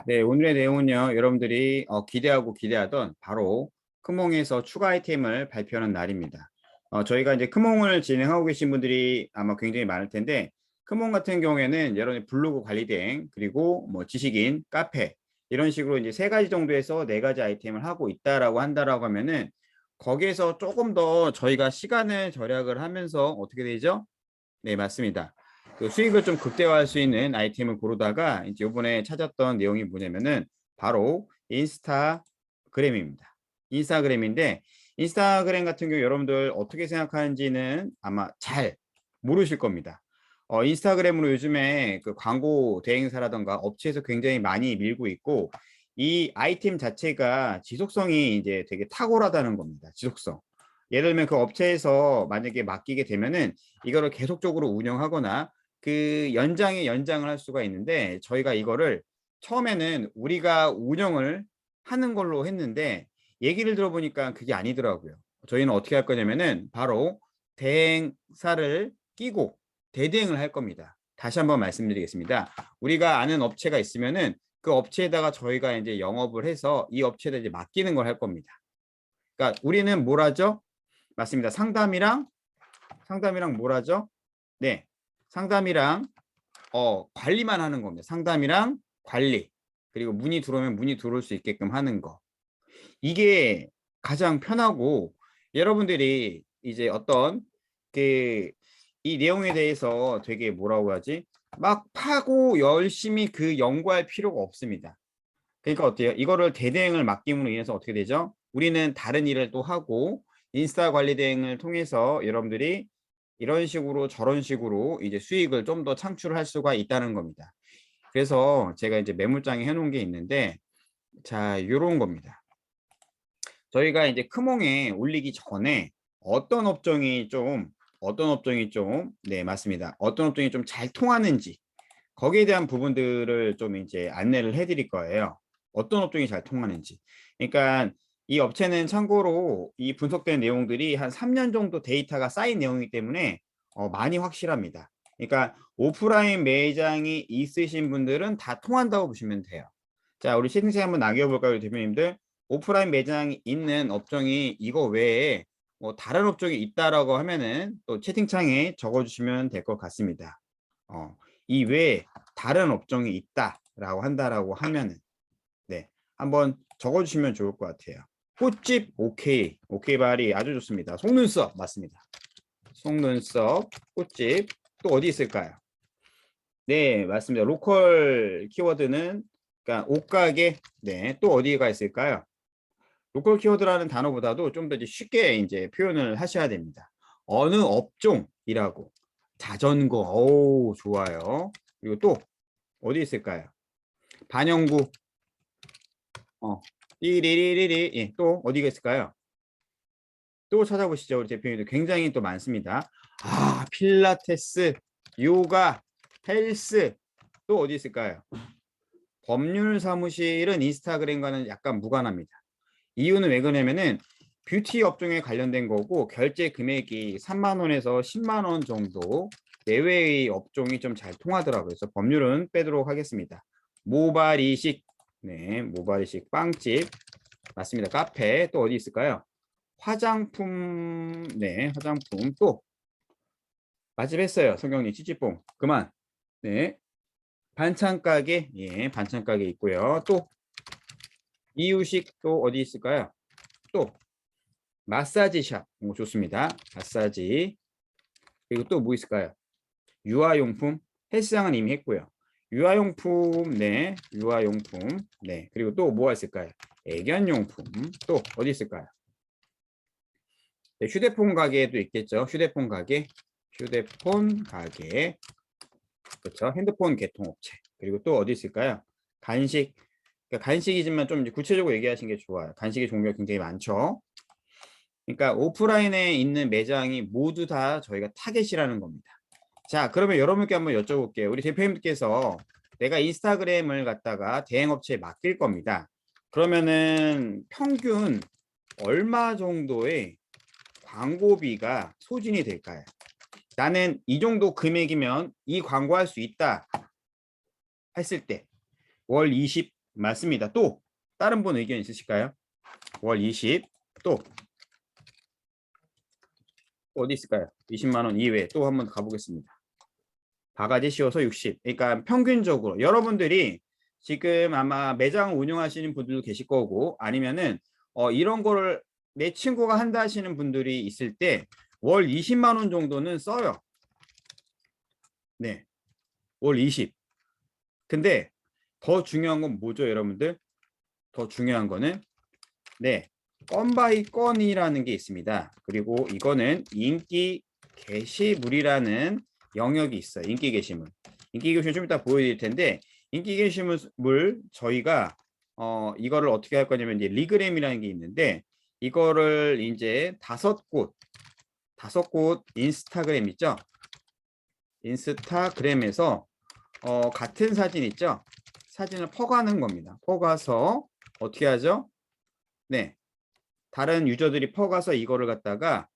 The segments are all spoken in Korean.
네, 오늘의 내용은요, 여러분들이 기대하고 기대하던 바로 크몽에서 추가 아이템을 발표하는 날입니다. 저희가 이제 크몽을 진행하고 계신 분들이 아마 굉장히 많을 텐데, 크몽 같은 경우에는 여러분의 블로그 관리 대행, 그리고 뭐 지식인, 카페, 이런 식으로 이제 세 가지 정도에서 네 가지 아이템을 하고 있다라고 한다라고 하면은, 거기에서 조금 더 저희가 시간을 절약을 하면서 어떻게 되죠? 네, 맞습니다. 그 수익을 좀 극대화할 수 있는 아이템을 고르다가 이제 이번에 찾았던 내용이 뭐냐면은 바로 인스타그램입니다. 인스타그램인데 인스타그램 같은 경우 여러분들 어떻게 생각하는지는 아마 잘 모르실 겁니다. 인스타그램으로 요즘에 그 광고 대행사라던가 업체에서 굉장히 많이 밀고 있고 이 아이템 자체가 지속성이 이제 되게 탁월하다는 겁니다. 지속성. 예를 들면 그 업체에서 만약에 맡기게 되면은 이거를 계속적으로 운영하거나 그 연장을 할 수가 있는데 저희가 이거를 처음에는 우리가 운영을 하는 걸로 했는데 얘기를 들어보니까 그게 아니더라고요. 저희는 어떻게 할 거냐면은 바로 대행사를 끼고 대대행을 할 겁니다. 다시 한번 말씀드리겠습니다. 우리가 아는 업체가 있으면은 그 업체에다가 저희가 이제 영업을 해서 이 업체에다 이제 맡기는 걸 할 겁니다. 그러니까 우리는 뭘 하죠? 맞습니다. 상담이랑 뭘 하죠? 네. 상담이랑 관리만 하는 겁니다. 상담이랑 관리. 그리고 문의 들어오면 문의 들어올 수 있게끔 하는 거. 이게 가장 편하고 여러분들이 이제 어떤 그 이 내용에 대해서 되게 뭐라고 하지? 막 파고 열심히 그 연구할 필요가 없습니다. 그러니까 어때요? 이거를 대대행을 맡김으로 인해서 어떻게 되죠? 우리는 다른 일을 또 하고 인스타 관리 대행을 통해서 여러분들이 이런 식으로 저런 식으로 이제 수익을 좀 더 창출할 수가 있다는 겁니다. 그래서 제가 이제 메모장에 해놓은 게 있는데 자, 요런 겁니다. 저희가 이제 크몽에 올리기 전에 어떤 업종이 좀, 네, 맞습니다. 어떤 업종이 좀 잘 통하는지 거기에 대한 부분들을 좀 이제 안내를 해드릴 거예요. 어떤 업종이 잘 통하는지. 그러니까 이 업체는 참고로 이 분석된 내용들이 한 3년 정도 데이터가 쌓인 내용이기 때문에 많이 확실합니다. 그러니까 오프라인 매장이 있으신 분들은 다 통한다고 보시면 돼요. 자, 우리 채팅창 한번 남겨볼까요, 대표님들? 오프라인 매장이 있는 업종이 이거 외에 뭐 다른 업종이 있다라고 하면은 또 채팅창에 적어주시면 될 것 같습니다. 이 외에 다른 업종이 있다라고 한다라고 하면은 네, 한번 적어주시면 좋을 것 같아요. 꽃집 오케이, 오케이 발이 아주 좋습니다. 속눈썹 맞습니다. 속눈썹, 꽃집 또 어디 있을까요? 네, 맞습니다. 로컬 키워드는 그러니까 옷가게, 네, 또 어디가 있을까요? 로컬 키워드라는 단어보다도 좀 더 쉽게 이제 표현을 하셔야 됩니다. 어느 업종이라고. 자전거, 오, 좋아요. 그리고 또 어디 있을까요? 반영구, 띠리리리리, 예, 또 어디가 있을까요? 또 찾아보시죠. 우리 대표님들 굉장히 또 많습니다. 아, 필라테스, 요가, 헬스, 또 어디 있을까요? 법률 사무실은 인스타그램과는 약간 무관합니다. 이유는 왜 그러냐면은 뷰티 업종에 관련된 거고 결제 금액이 3만 원에서 10만 원 정도 내외의 업종이 좀 잘 통하더라고요. 그래서 법률은 빼도록 하겠습니다. 모발 이식, 네, 모발 이식 빵집 맞습니다. 카페 또 어디 있을까요? 화장품, 네, 화장품 또 맛집 했어요. 성경님 찌찌뽕 그만. 네, 반찬 가게, 예, 반찬 가게 있고요. 또 이유식 또 어디 있을까요? 또 마사지샵, 오, 좋습니다. 마사지. 그리고 또 뭐 있을까요? 유아용품, 헬스장은 이미 했고요. 유아용품, 네, 유아용품, 네. 그리고 또 뭐가 있을까요? 애견용품, 또 어디 있을까요? 네, 휴대폰 가게도 있겠죠. 휴대폰 가게, 휴대폰 가게, 그렇죠. 핸드폰 개통업체. 그리고 또 어디 있을까요? 간식, 그러니까 간식이지만 좀 이제 구체적으로 얘기하시는 게 좋아요. 간식의 종류가 굉장히 많죠. 그러니까 오프라인에 있는 매장이 모두 다 저희가 타겟이라는 겁니다. 자, 그러면 여러분께 한번 여쭤볼게요. 우리 대표님께서 내가 인스타그램을 갖다가 대행업체에 맡길 겁니다. 그러면은 평균 얼마 정도의 광고비가 소진이 될까요? 나는 이 정도 금액이면 이 광고할 수 있다 했을 때 월 20, 맞습니다. 또 다른 분 의견 있으실까요? 월 20, 또 어디 있을까요? 20만 원 이외에 또 한번 가보겠습니다. 바가지 씌워서 60. 그러니까 평균적으로 여러분들이 지금 아마 매장 운영하시는 분들도 계실 거고 아니면은 이런 거를 내 친구가 한다 하시는 분들이 있을 때 월 20만 원 정도는 써요. 네. 월 20. 근데 더 중요한 건 뭐죠, 여러분들? 더 중요한 거는 네. 건 바이 건이라는 게 있습니다. 그리고 이거는 인기 게시물이라는 영역이 있어요. 인기 게시물. 인기 게시물 좀 이따 보여드릴 텐데 인기 게시물 저희가 이거를 어떻게 할 거냐면 이제 리그램이라는 게 있는데 이거를 이제 다섯 곳 인스타그램 있죠? 인스타그램에서 같은 사진 있죠? 사진을 퍼가는 겁니다. 퍼가서 어떻게 하죠? 네. 다른 유저들이 퍼가서 이거를 갖다가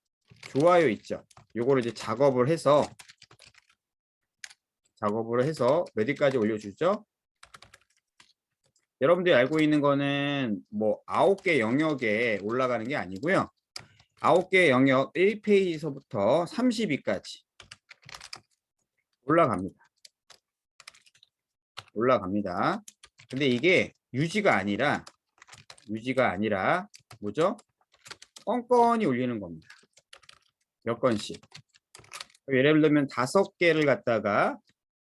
좋아요 있죠. 요거를 이제 작업을 해서 몇 위까지 올려주죠. 여러분들이 알고 있는 거는 뭐 9개 영역에 올라가는 게 아니고요. 9개 영역 1페이지서부터 30위까지 올라갑니다. 근데 이게 유지가 아니라 뭐죠? 건건이 올리는 겁니다. 몇 건씩. 예를 들면 5개를 갖다가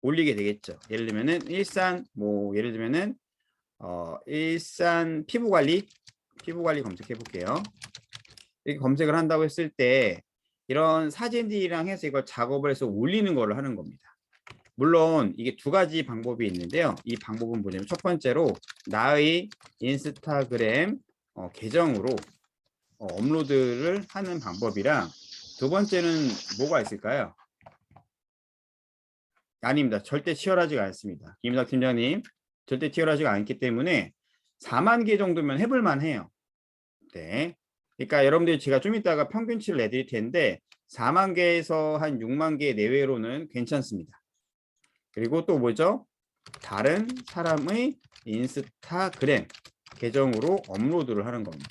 올리게 되겠죠. 예를 들면은 일산 예를 들면은 일산 피부관리 검색해 볼게요. 이렇게 검색을 한다고 했을 때 이런 사진들이랑 해서 이걸 작업을 해서 올리는 거를 하는 겁니다. 물론 이게 두 가지 방법이 있는데요. 이 방법은 뭐냐면 첫 번째로 나의 인스타그램 계정으로 업로드를 하는 방법이랑 두 번째는 뭐가 있을까요? 아닙니다. 절대 치열하지가 않습니다. 김인석 팀장님, 절대 치열하지가 않기 때문에 4만 개 정도면 해볼만 해요. 네. 그러니까 여러분들이 제가 좀 이따가 평균치를 내드릴 텐데 4만 개에서 한 6만 개 내외로는 괜찮습니다. 그리고 또 뭐죠? 다른 사람의 인스타그램 계정으로 업로드를 하는 겁니다.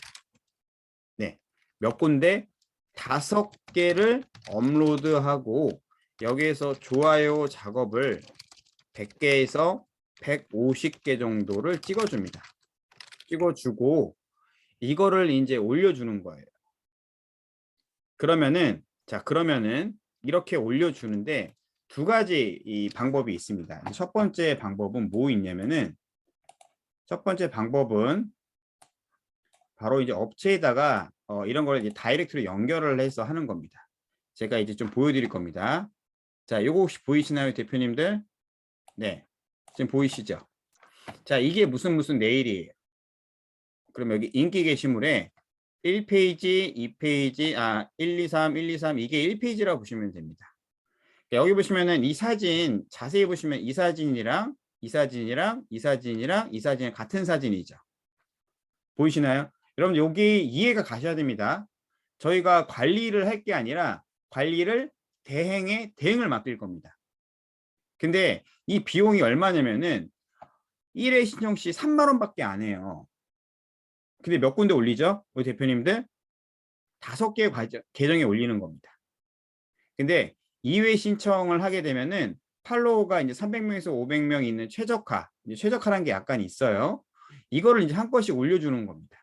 네. 몇 군데 5개를 업로드하고 여기에서 좋아요 작업을 100개에서 150개 정도를 찍어줍니다. 찍어주고 이거를 이제 올려주는 거예요. 그러면은 이렇게 올려주는데 두 가지 이 방법이 있습니다. 첫 번째 방법은 뭐 있냐면은 첫 번째 방법은 바로 이제 업체에다가 이런 걸 이제 다이렉트로 연결을 해서 하는 겁니다. 제가 이제 좀 보여드릴 겁니다. 자, 요거 혹시 보이시나요, 대표님들? 네, 지금 보이시죠? 자, 이게 무슨 네일이에요. 그럼 여기 인기 게시물에 1페이지, 2페이지, 1, 2, 3, 1, 2, 3 이게 1페이지라고 보시면 됩니다. 여기 보시면은 이 사진 자세히 보시면 이 사진이랑 이 사진이랑 이 사진이랑 이 사진이 같은 사진이죠. 보이시나요? 여러분 여기 이해가 가셔야 됩니다. 저희가 관리를 할 게 아니라 관리를 대행을 맡길 겁니다. 근데 이 비용이 얼마냐면은 1회 신청 시 3만 원밖에 안 해요. 근데 몇 군데 올리죠? 우리 대표님들 5개 계정에 올리는 겁니다. 근데 2회 신청을 하게 되면은 팔로워가 이제 300명에서 500명 있는 최적화라는 게 약간 있어요. 이거를 이제 한 건씩 올려주는 겁니다.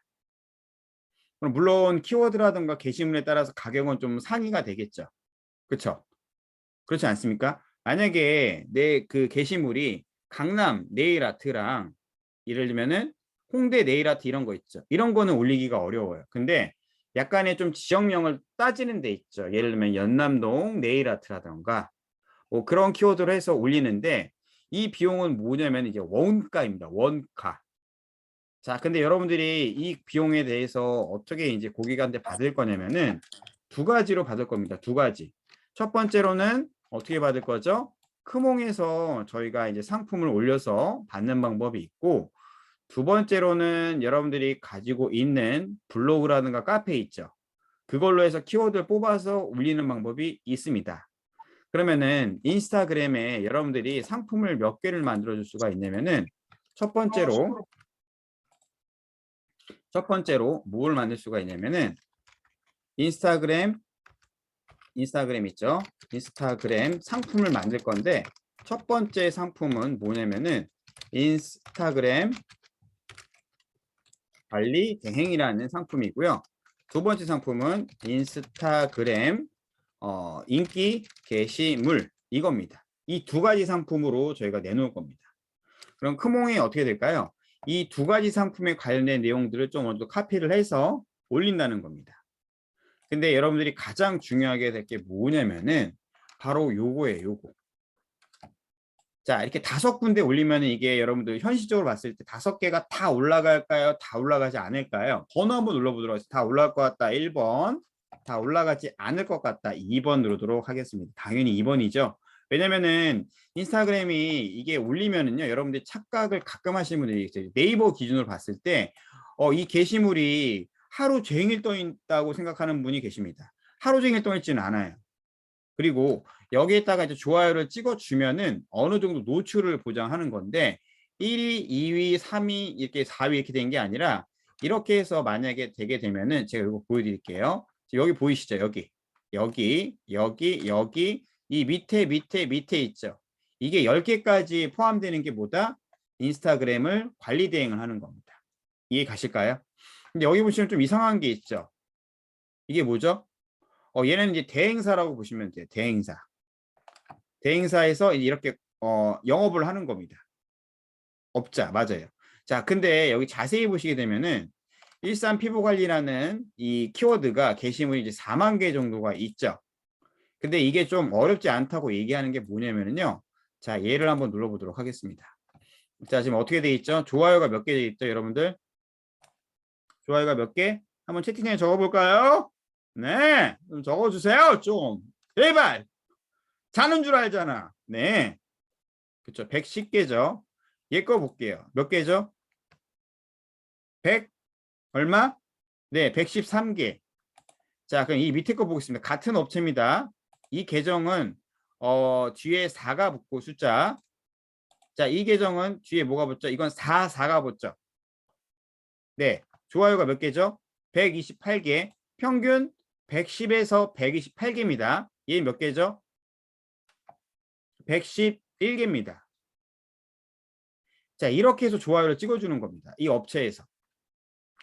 그럼 물론 키워드라든가 게시물에 따라서 가격은 좀 상이가 되겠죠. 그렇죠? 그렇지 않습니까? 만약에 내 그 게시물이 강남 네일아트랑 예를 들면은 홍대 네일아트 이런 거 있죠. 이런 거는 올리기가 어려워요. 근데 약간의 좀 지역명을 따지는 데 있죠. 예를 들면 연남동 네일아트라던가 뭐 그런 키워드로 해서 올리는데 이 비용은 뭐냐면 이제 원가입니다. 원가. 자, 근데 여러분들이 이 비용에 대해서 어떻게 이제 고객한테 받을 거냐면은 두 가지로 받을 겁니다. 두 가지. 첫 번째로는 어떻게 받을 거죠? 크몽에서 저희가 이제 상품을 올려서 받는 방법이 있고 두 번째로는 여러분들이 가지고 있는 블로그라든가 카페 있죠. 그걸로 해서 키워드를 뽑아서 올리는 방법이 있습니다. 그러면은 인스타그램에 여러분들이 상품을 몇 개를 만들어 줄 수가 있냐면은 첫 번째로 첫 번째로 뭘 만들 수가 있냐면은 인스타그램 있죠. 인스타그램 상품을 만들 건데 첫 번째 상품은 뭐냐면은 인스타그램 관리 대행이라는 상품이고요. 두 번째 상품은 인스타그램 인기 게시물 이겁니다. 이 두 가지 상품으로 저희가 내놓을 겁니다. 그럼 크몽이 어떻게 될까요? 이 두 가지 상품에 관련된 내용들을 좀 어느 정도 카피를 해서 올린다는 겁니다. 근데 여러분들이 가장 중요하게 될 게 뭐냐면은 바로 요거예요. 요거. 자, 이렇게 5군데 올리면 이게 여러분들 현실적으로 봤을 때 5개가 다 올라갈까요? 다 올라가지 않을까요? 번호 한번 눌러보도록 하겠습니다. 다 올라갈 것 같다. 1번. 다 올라가지 않을 것 같다. 2번 누르도록 하겠습니다. 당연히 2번이죠. 왜냐면은 인스타그램이 이게 올리면은요. 여러분들이 착각을 가끔 하시는 분들이 있어요. 네이버 기준으로 봤을 때 이 게시물이 하루 종일 떠 있다고 생각하는 분이 계십니다. 하루 종일 떠 있지는 않아요. 그리고 여기에다가 이제 좋아요를 찍어주면은 어느 정도 노출을 보장하는 건데 1위, 2위, 3위 이렇게 4위 이렇게 된 게 아니라 이렇게 해서 만약에 되게 되면은 제가 이거 보여드릴게요. 여기 보이시죠? 여기 이 밑에 있죠. 이게 10개까지 포함되는 게 뭐다? 인스타그램을 관리 대행을 하는 겁니다. 이해 가실까요? 근데 여기 보시면 좀 이상한 게 있죠. 이게 뭐죠? 얘는 이제 대행사라고 보시면 돼요. 대행사. 대행사에서 이렇게 영업을 하는 겁니다. 업자 맞아요. 자, 근데 여기 자세히 보시게 되면은 일산 피부관리라는 이 키워드가 게시물이 이제 4만 개 정도가 있죠. 근데 이게 좀 어렵지 않다고 얘기하는 게 뭐냐면요. 자, 얘를 한번 눌러보도록 하겠습니다. 자, 지금 어떻게 돼 있죠? 좋아요가 몇 개 돼 있죠, 여러분들? 좋아요가 몇 개? 한번 채팅창에 적어볼까요? 네, 좀 적어주세요, 좀. 제발. 자는 줄 알잖아. 네. 그쵸. 110개죠. 얘 거 볼게요. 몇 개죠? 100 얼마? 네, 113개. 자, 그럼 이 밑에 거 보겠습니다. 같은 업체입니다. 이 계정은 뒤에 4가 붙고 숫자. 자, 이 계정은 뒤에 뭐가 붙죠? 이건 4가 붙죠. 네. 좋아요가 몇 개죠? 128개. 평균 110에서 128개입니다. 얘 몇 개죠? 111개입니다. 자, 이렇게 해서 좋아요를 찍어주는 겁니다. 이 업체에서.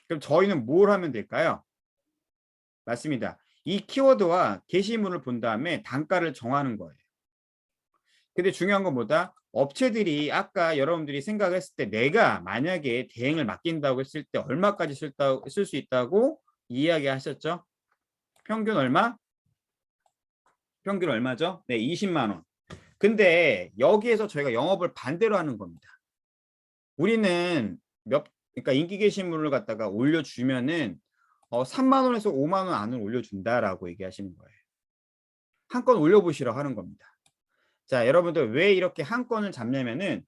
그럼 저희는 뭘 하면 될까요? 맞습니다. 이 키워드와 게시물을 본 다음에 단가를 정하는 거예요. 근데 중요한 건 뭐다? 업체들이 아까 여러분들이 생각했을 때 내가 만약에 대행을 맡긴다고 했을 때 얼마까지 쓸 수 있다고 이야기하셨죠? 평균 얼마? 평균 얼마죠? 네, 20만 원. 근데 여기에서 저희가 영업을 반대로 하는 겁니다. 우리는 그러니까 인기 게시물을 갖다가 올려주면은 3만 원에서 5만 원 안을 올려준다라고 얘기하시는 거예요. 한 건 올려보시라고 하는 겁니다. 자, 여러분들 왜 이렇게 한 건을 잡냐면은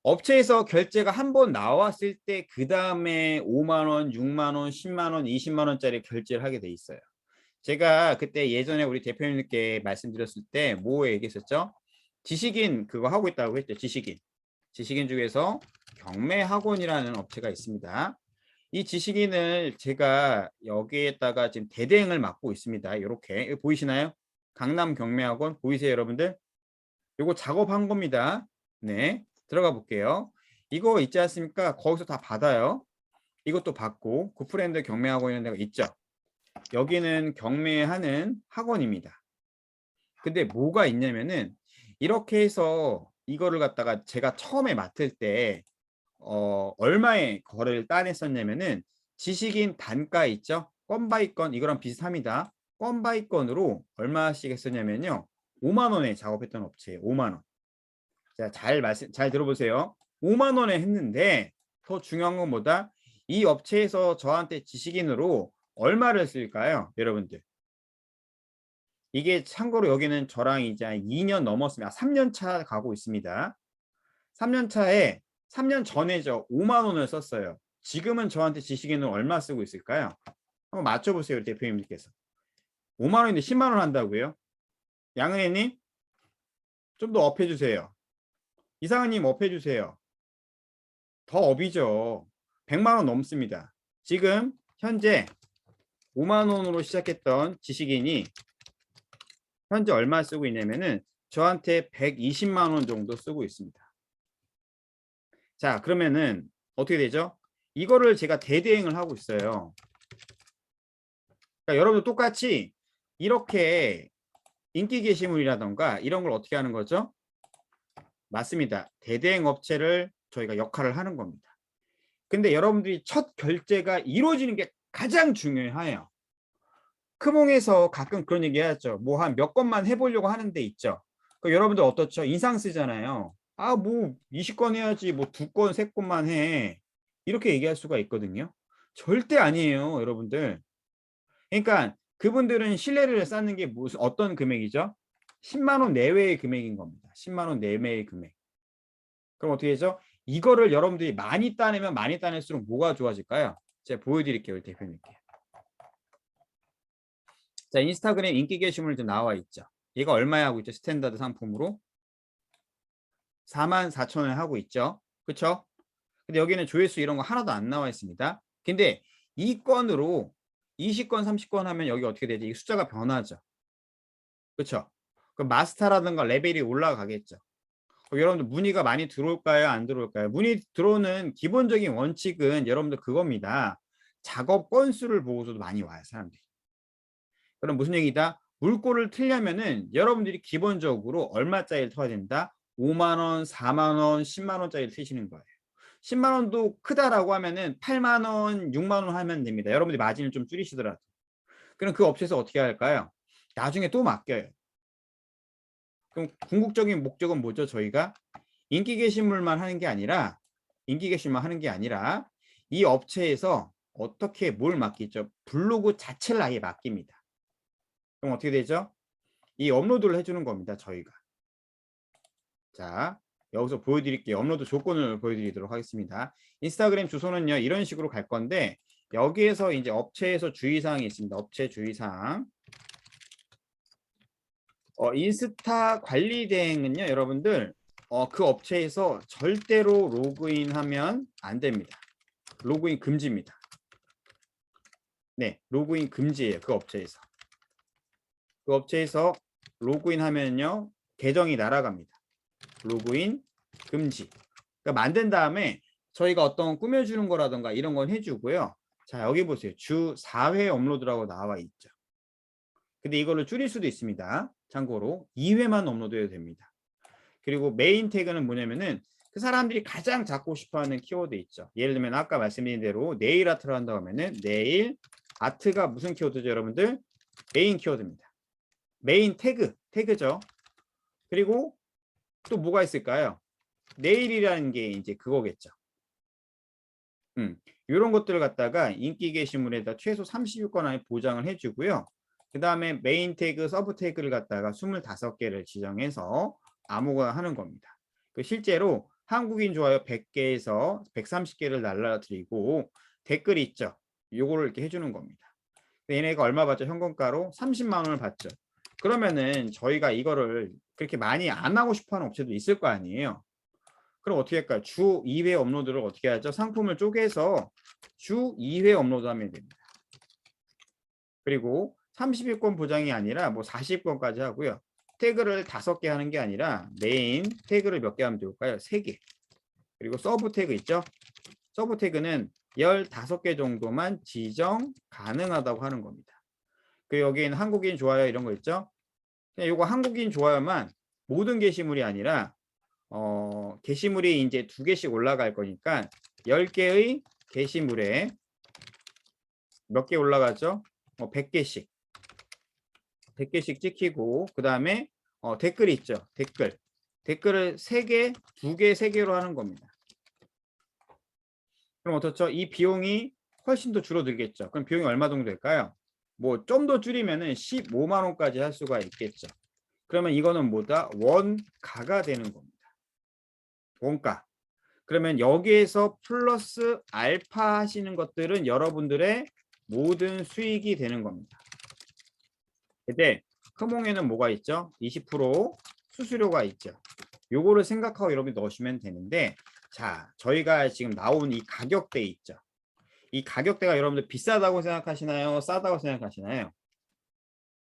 업체에서 결제가 한 번 나왔을 때 그 다음에 5만 원, 6만 원, 10만 원, 20만 원짜리 결제를 하게 돼 있어요. 제가 그때 예전에 우리 대표님께 말씀드렸을 때 뭐 얘기했었죠? 지식인 그거 하고 있다고 했죠. 지식인 중에서 경매학원이라는 업체가 있습니다. 이 지식인을 제가 여기에다가 지금 대대행을 맡고 있습니다. 이렇게 보이시나요? 강남 경매학원 보이세요, 여러분들? 이거 작업한 겁니다. 네, 들어가 볼게요. 이거 있지 않습니까? 거기서 다 받아요. 이것도 받고 구프랜드 경매학원 이런 데가 있죠. 여기는 경매하는 학원입니다. 근데 뭐가 있냐면은 이렇게 해서 이거를 갖다가 제가 처음에 맡을 때 얼마의 거래를 따냈었냐면은 지식인 단가 있죠? 건바이 건 이거랑 비슷합니다. 건바이 건으로 얼마씩 했었냐면요. 5만 원에 작업했던 업체예요. 5만 원. 자, 잘 들어보세요. 5만 원에 했는데 더 중요한 건 뭐다? 이 업체에서 저한테 지식인으로 얼마를 쓸까요? 여러분들. 이게 참고로 여기는 저랑 이제 2년 넘었습니다. 3년 차 가고 있습니다. 3년 차에 3년 전에죠. 5만 원을 썼어요. 지금은 저한테 지식인을 얼마 쓰고 있을까요? 한번 맞춰보세요. 대표님께서. 5만 원인데 10만 원 한다고요? 양은혜님 좀 더 업해주세요. 이상은님 업해주세요. 더 업이죠. 100만 원 넘습니다. 지금 현재 5만 원으로 시작했던 지식인이 현재 얼마 쓰고 있냐면은 저한테 120만 원 정도 쓰고 있습니다. 자, 그러면은 어떻게 되죠? 이거를 제가 대대행을 하고 있어요. 그러니까 여러분도 똑같이 이렇게 인기 게시물이라던가 이런 걸 어떻게 하는 거죠? 맞습니다. 대대행 업체를 저희가 역할을 하는 겁니다. 근데 여러분들이 첫 결제가 이루어지는 게 가장 중요해요. 크몽에서 가끔 그런 얘기 하죠. 뭐 한 몇 건만 해보려고 하는 데 있죠. 그 여러분들 어떻죠? 인상 쓰잖아요. 아, 뭐 20건 해야지 뭐 2건, 3건만 해. 이렇게 얘기할 수가 있거든요. 절대 아니에요, 여러분들. 그러니까 그분들은 신뢰를 쌓는 게 무슨 어떤 금액이죠? 10만 원 내외의 금액인 겁니다. 10만 원 내외의 금액. 그럼 어떻게 되죠? 이거를 여러분들이 많이 따내면 많이 따낼수록 뭐가 좋아질까요? 제가 보여드릴게요, 우리 대표님께. 자, 인스타그램 인기 게시물 좀 나와 있죠. 얘가 얼마에 하고 있죠? 스탠다드 상품으로 44,000원에 하고 있죠. 그렇죠? 근데 여기는 조회수 이런 거 하나도 안 나와 있습니다. 근데 이 건으로 20건, 30건 하면 여기 어떻게 되지? 이 숫자가 변하죠. 그렇죠? 그 마스터라든가 레벨이 올라가겠죠. 여러분들 문의가 많이 들어올까요? 안 들어올까요? 문의 들어오는 기본적인 원칙은 여러분들 그겁니다. 작업 건수를 보고서도 많이 와요, 사람들이. 그럼 무슨 얘기다? 물꼬를 틀려면은 여러분들이 기본적으로 얼마짜리를 터야 된다? 5만 원, 4만 원, 10만 원짜리를 트시는 거예요. 10만 원도 크다라고 하면은 8만 원, 6만 원 하면 됩니다. 여러분들이 마진을 좀 줄이시더라도. 그럼 그 업체에서 어떻게 할까요? 나중에 또 맡겨요. 그럼 궁극적인 목적은 뭐죠? 저희가 인기 게시물만 하는 게 아니라 인기 게시물만 하는 게 아니라 이 업체에서 어떻게 뭘 맡기죠? 블로그 자체를 아예 맡깁니다. 그럼 어떻게 되죠? 이 업로드를 해주는 겁니다. 저희가. 자, 여기서 보여드릴게요. 업로드 조건을 보여드리도록 하겠습니다. 인스타그램 주소는요. 이런 식으로 갈 건데 여기에서 이제 업체에서 주의사항이 있습니다. 업체 주의사항. 인스타 관리 대행은요. 여러분들 그 업체에서 절대로 로그인하면 안 됩니다. 로그인 금지입니다. 네, 로그인 금지예요. 그 업체에서. 그 업체에서 로그인하면요. 계정이 날아갑니다. 로그인 금지. 그러니까 만든 다음에 저희가 어떤 꾸며주는 거라던가 이런 건 해주고요. 자, 여기 보세요. 주 4회 업로드라고 나와 있죠. 근데 이거를 줄일 수도 있습니다. 참고로 2회만 업로드해도 됩니다. 그리고 메인 태그는 뭐냐면은 그 사람들이 가장 잡고 싶어하는 키워드 있죠. 예를 들면 아까 말씀드린 대로 네일 아트를 한다고 하면은 네일 아트가 무슨 키워드죠, 여러분들? 메인 키워드입니다. 메인 태그죠. 그리고 또 뭐가 있을까요? 네일이라는 게 이제 그거겠죠. 이런 것들을 갖다가 인기 게시물에다 최소 30건 안에 보장을 해주고요. 그 다음에 메인 태그, 서브 태그를 갖다가 25개를 지정해서 아무거나 하는 겁니다. 실제로 한국인 좋아요 100개에서 130개를 날라드리고 댓글이 있죠. 요거를 이렇게 해주는 겁니다. 얘네가 얼마 받죠? 현금가로 30만 원을 받죠. 그러면은 저희가 이거를 그렇게 많이 안 하고 싶어 하는 업체도 있을 거 아니에요. 그럼 어떻게 할까요? 주 2회 업로드를 어떻게 하죠? 상품을 쪼개서 주 2회 업로드하면 됩니다. 그리고 30일권 보장이 아니라 뭐 40건까지 하고요. 태그를 5개 하는 게 아니라 메인 태그를 몇 개 하면 좋을까요? 3개. 그리고 서브 태그 있죠? 서브 태그는 15개 정도만 지정 가능하다고 하는 겁니다. 그리고 여기에는 한국인 좋아요 이런 거 있죠? 이거 한국인 좋아요만 모든 게시물이 아니라 게시물이 이제 2개씩 올라갈 거니까 10개의 게시물에 몇 개 올라가죠? 100개씩. 100개씩 찍히고 그 다음에 댓글이 있죠. 댓글을 3개, 2개, 3개로 하는 겁니다. 그럼 어떻죠? 이 비용이 훨씬 더 줄어들겠죠. 그럼 비용이 얼마 정도 될까요? 뭐 좀 더 줄이면은 15만 원까지 할 수가 있겠죠. 그러면 이거는 뭐다? 원가가 되는 겁니다. 원가. 그러면 여기에서 플러스 알파 하시는 것들은 여러분들의 모든 수익이 되는 겁니다. 근데 크몽에는 뭐가 있죠? 20% 수수료가 있죠. 요거를 생각하고 여러분이 넣으시면 되는데 자, 저희가 지금 나온 이 가격대 있죠. 이 가격대가 여러분들 비싸다고 생각하시나요? 싸다고 생각하시나요?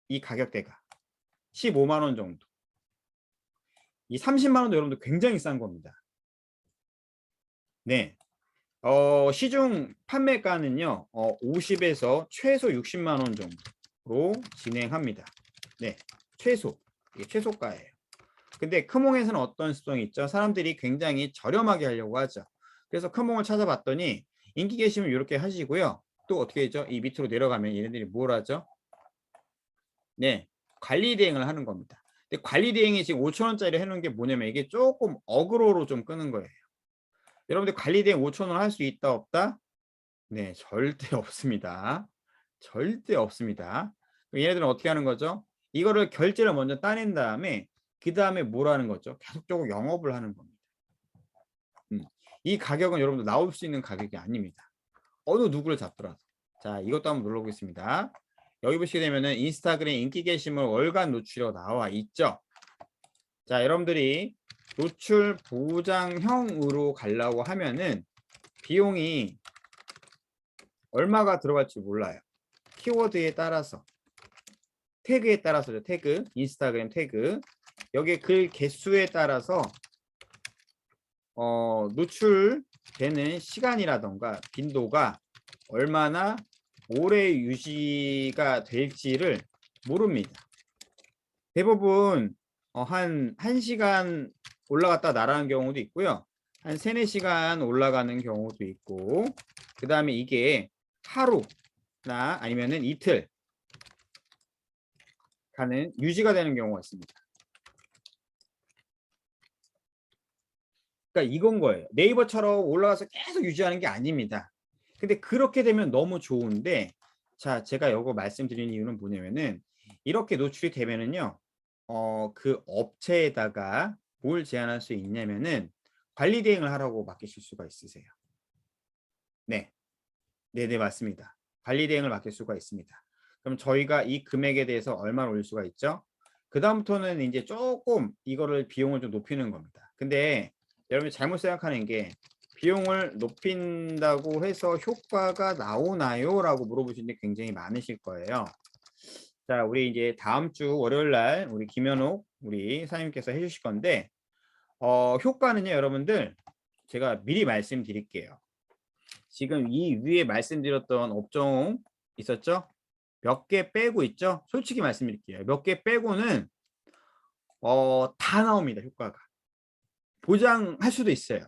이 가격대가 15만 원 정도. 이 30만 원도 여러분들 굉장히 싼 겁니다. 네. 시중 판매가는요, 50에서 최소 60만 원 정도로 진행합니다. 네. 최소. 이게 최소가예요. 근데 크몽에서는 어떤 습성이 있죠? 사람들이 굉장히 저렴하게 하려고 하죠. 그래서 크몽을 찾아봤더니 인기 게시물 이렇게 하시고요. 또 어떻게 했죠? 이 밑으로 내려가면 얘네들이 뭘 하죠? 네. 관리 대행을 하는 겁니다. 근데 관리 대행이 지금 5,000원짜리 해놓은 게 뭐냐면 이게 조금 어그로로 좀 끄는 거예요. 여러분들 관리 대행 5,000원 할 수 있다 없다? 네. 절대 없습니다. 절대 없습니다. 얘네들은 어떻게 하는 거죠? 이거를 결제를 먼저 따낸 다음에 그 다음에 뭘 하는 거죠? 계속적으로 영업을 하는 겁니다. 이 가격은 여러분들 나올 수 있는 가격이 아닙니다. 어느 누구를 잡더라도. 자, 이것도 한번 눌러보겠습니다. 여기 보시게 되면은 인스타그램 인기 게시물 월간 노출이 나와 있죠. 자, 여러분들이 노출 보장형으로 가려고 하면은 비용이 얼마가 들어갈지 몰라요. 키워드에 따라서, 태그에 따라서죠. 태그, 인스타그램 태그. 여기 글 개수에 따라서 노출되는 시간이라던가 빈도가 얼마나 오래 유지가 될지를 모릅니다. 대부분 한 1시간 올라갔다 날아가는 경우도 있고요. 한 3, 4시간 올라가는 경우도 있고, 그 다음에 이게 하루나 아니면은 이틀 가는 유지가 되는 경우가 있습니다. 그러니까 이건 거예요. 네이버처럼 올라가서 계속 유지하는 게 아닙니다. 근데 그렇게 되면 너무 좋은데, 자, 제가 이거 말씀드리는 이유는 뭐냐면은 이렇게 노출이 되면은요, 그 업체에다가 뭘 제안할 수 있냐면은 관리 대행을 하라고 맡기실 수가 있으세요. 네, 네네 맞습니다. 관리 대행을 맡길 수가 있습니다. 그럼 저희가 이 금액에 대해서 얼마를 올릴 수가 있죠? 그 다음부터는 이제 조금 이거를 비용을 좀 높이는 겁니다. 근데 여러분이 잘못 생각하는 게 비용을 높인다고 해서 효과가 나오나요? 라고 물어보시는 게 굉장히 많으실 거예요. 자, 우리 이제 다음 주 월요일 날 우리 김현옥 우리 사장님께서 해주실 건데, 효과는요, 여러분들 제가 미리 말씀드릴게요. 지금 이 위에 말씀드렸던 업종 있었죠? 몇 개 빼고 있죠? 솔직히 말씀드릴게요. 몇 개 빼고는 다 나옵니다. 효과가. 보장할 수도 있어요.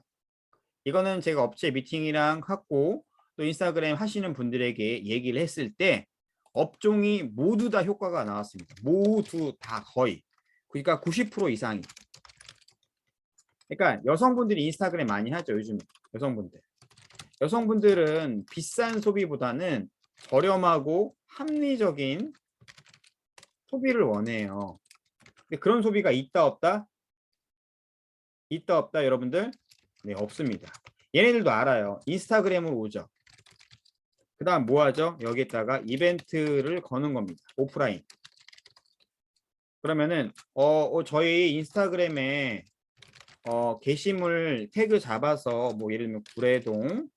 이거는 제가 업체 미팅이랑 하고 또 인스타그램 하시는 분들에게 얘기를 했을 때 업종이 모두 다 효과가 나왔습니다. 모두 다 거의. 그러니까 90% 이상이. 그러니까 여성분들이 인스타그램 많이 하죠. 요즘 여성분들. 여성분들은 비싼 소비보다는 저렴하고 합리적인 소비를 원해요. 근데 그런 소비가 있다 없다? 있다 없다 여러분들? 네, 없습니다. 얘네들도 알아요. 인스타그램으로 오죠. 그 다음 뭐 하죠? 여기에다가 이벤트를 거는 겁니다. 오프라인. 그러면은 저희 인스타그램에 게시물 태그 잡아서 뭐 예를 들면 구례동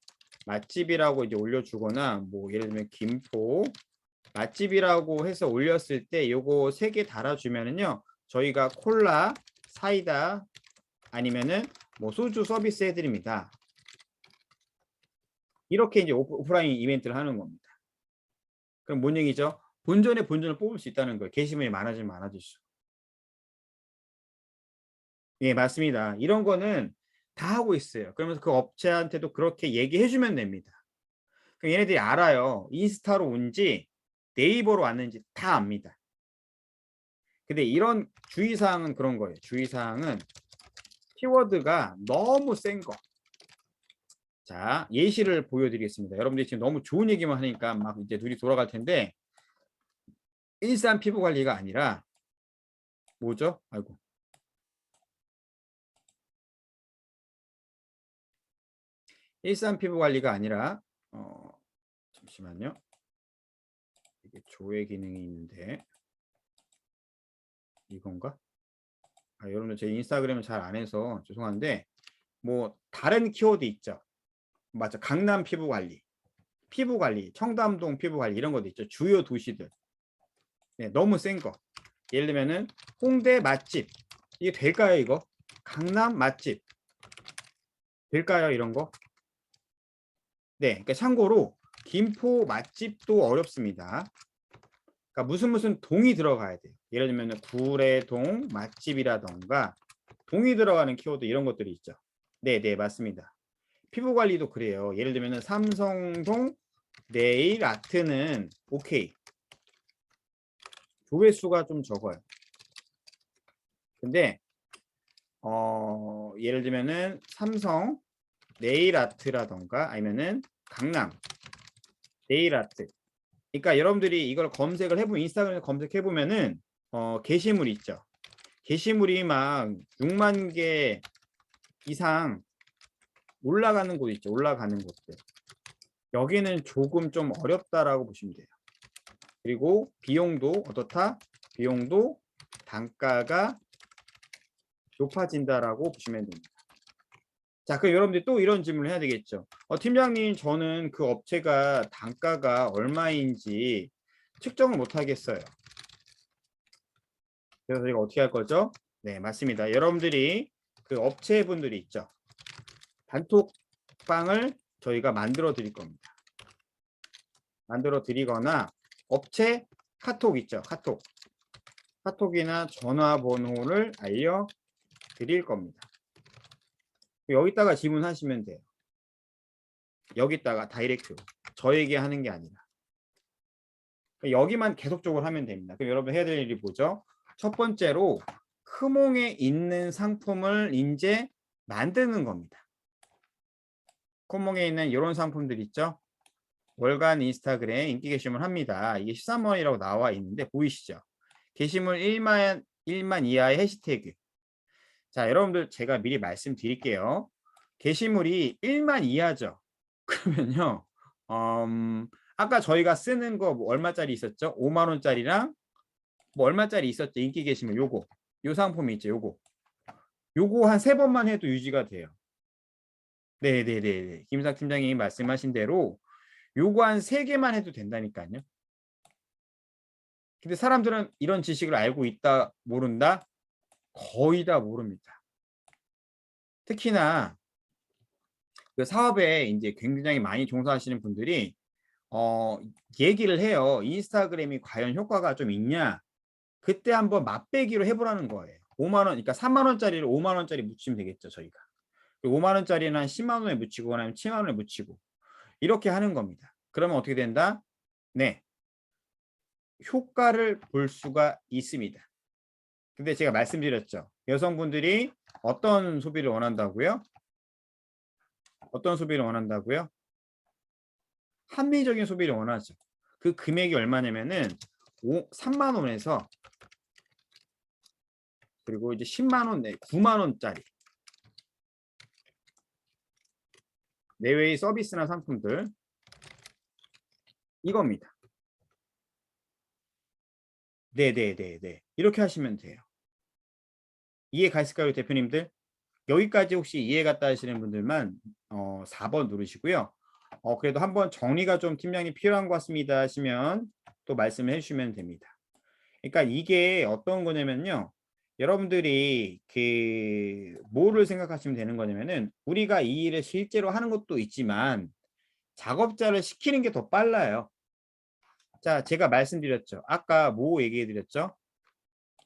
맛집이라고 이제 올려주거나 뭐 예를 들면 김포 맛집이라고 해서 올렸을 때 요거 3개 달아주면은요 저희가 콜라, 사이다 아니면은 뭐 소주 서비스 해드립니다. 이렇게 이제 오프라인 이벤트를 하는 겁니다. 그럼 뭔 얘기죠? 본전에 본전을 뽑을 수 있다는 거예요. 게시물이 많아지면 많아질수록. 예, 맞습니다. 이런 거는 다 하고 있어요. 그러면서 그 업체한테도 그렇게 얘기해 주면 됩니다. 그럼 얘네들이 알아요. 인스타로 온지 네이버로 왔는지 다 압니다. 근데 이런 주의사항은 그런 거예요. 주의사항은 키워드가 너무 센 거. 자, 예시를 보여드리겠습니다. 여러분들이 지금 너무 좋은 얘기만 하니까 막 이제 눈이 돌아갈 텐데 일산 피부 관리가 아니라 뭐죠? 아이고. 일산 피부 관리가 아니라 잠시만요. 이게 조회 기능이 있는데 이건가? 여러분들 제 인스타그램을 잘 안 해서 죄송한데 뭐 다른 키워드 있죠. 맞죠? 강남 피부 관리. 피부 관리, 청담동 피부 관리 이런 것도 있죠. 주요 도시들. 네, 너무 센 거. 예를 들면은 홍대 맛집. 이게 될까요, 이거? 강남 맛집. 될까요, 이런 거? 네, 그러니까 참고로 김포 맛집도 어렵습니다. 그러니까 무슨 동이 들어가야 돼요. 예를 들면 구례동 맛집이라던가 동이 들어가는 키워드 이런 것들이 있죠. 네, 네, 맞습니다. 피부 관리도 그래요. 예를 들면 삼성동 네일 아트는 오케이. 조회수가 좀 적어요. 근데 예를 들면은 삼성 네일 아트라던가 아니면은 강남 네일 아트. 그러니까 여러분들이 이걸 검색을 해보면 인스타그램에 검색해 보면은 게시물이 있죠. 게시물이 막 6만 개 이상 올라가는 곳 있죠. 올라가는 곳들. 여기는 조금 좀 어렵다라고 보시면 돼요. 그리고 비용도 어떻다? 비용도 단가가 높아진다라고 보시면 됩니다. 자, 그럼 여러분들이 또 이런 질문을 해야 되겠죠. 팀장님, 저는 그 업체가 단가가 얼마인지 측정을 못 하겠어요. 그래서 저희가 어떻게 할 거죠? 네, 맞습니다. 여러분들이 그 업체분들이 있죠. 단톡방을 저희가 만들어 드릴 겁니다. 만들어 드리거나 업체 카톡 있죠. 카톡이나 전화번호를 알려 드릴 겁니다. 여기다가 질문하시면 돼요. 여기다가 다이렉트 저에게 하는 게 아니라 여기만 계속적으로 하면 됩니다. 그럼 여러분 해야 될 일이 뭐죠? 첫 번째로 크몽에 있는 상품을 이제 만드는 겁니다. 크몽에 있는 이런 상품들 있죠? 월간 인스타그램 인기 게시물 합니다. 이게 13만 원이라고 나와 있는데 보이시죠? 게시물 1만 이하의 해시태그. 자, 여러분들 제가 미리 말씀드릴게요. 게시물이 1만 이하죠. 그러면요. 아까 저희가 쓰는 거 뭐 얼마짜리 있었죠? 5만 원짜리랑 뭐 얼마짜리 있었죠? 인기 게시물 요거. 요 상품이 있죠. 요거 한 3번만 해도 유지가 돼요. 네네네. 김상 팀장님이 말씀하신 대로 요거 한 3개만 해도 된다니까요. 근데 사람들은 이런 지식을 알고 있다, 모른다? 거의 다 모릅니다. 특히나 그 사업에 이제 굉장히 많이 종사하시는 분들이 얘기를 해요. 인스타그램이 과연 효과가 좀 있냐? 그때 한번 맛배기로 해보라는 거예요. 5만 원, 그러니까 3만 원짜리를 5만 원짜리 묻히면 되겠죠, 저희가. 5만 원짜리는 한 10만 원에 묻히고, 아니면 7만 원에 묻히고 이렇게 하는 겁니다. 그러면 어떻게 된다? 네, 효과를 볼 수가 있습니다. 근데 제가 말씀드렸죠. 여성분들이 어떤 소비를 원한다고요? 어떤 소비를 원한다고요? 합리적인 소비를 원하죠. 그 금액이 얼마냐면은 3만 원에서 그리고 이제 10만 원, 9만 원짜리 내외의 서비스나 상품들 이겁니다. 네네네네. 이렇게 하시면 돼요. 이해 가실까요, 대표님들? 여기까지 혹시 이해 갔다 하시는 분들만 4번 누르시고요. 그래도 한번 정리가 좀 팀장이 필요한 것 같습니다 하시면 또 말씀을 해주시면 됩니다. 그러니까 이게 어떤 거냐면요. 여러분들이 그 뭐를 생각하시면 되는 거냐면은 우리가 이 일을 실제로 하는 것도 있지만 작업자를 시키는 게 더 빨라요. 자, 제가 말씀드렸죠. 아까 뭐 얘기해 드렸죠?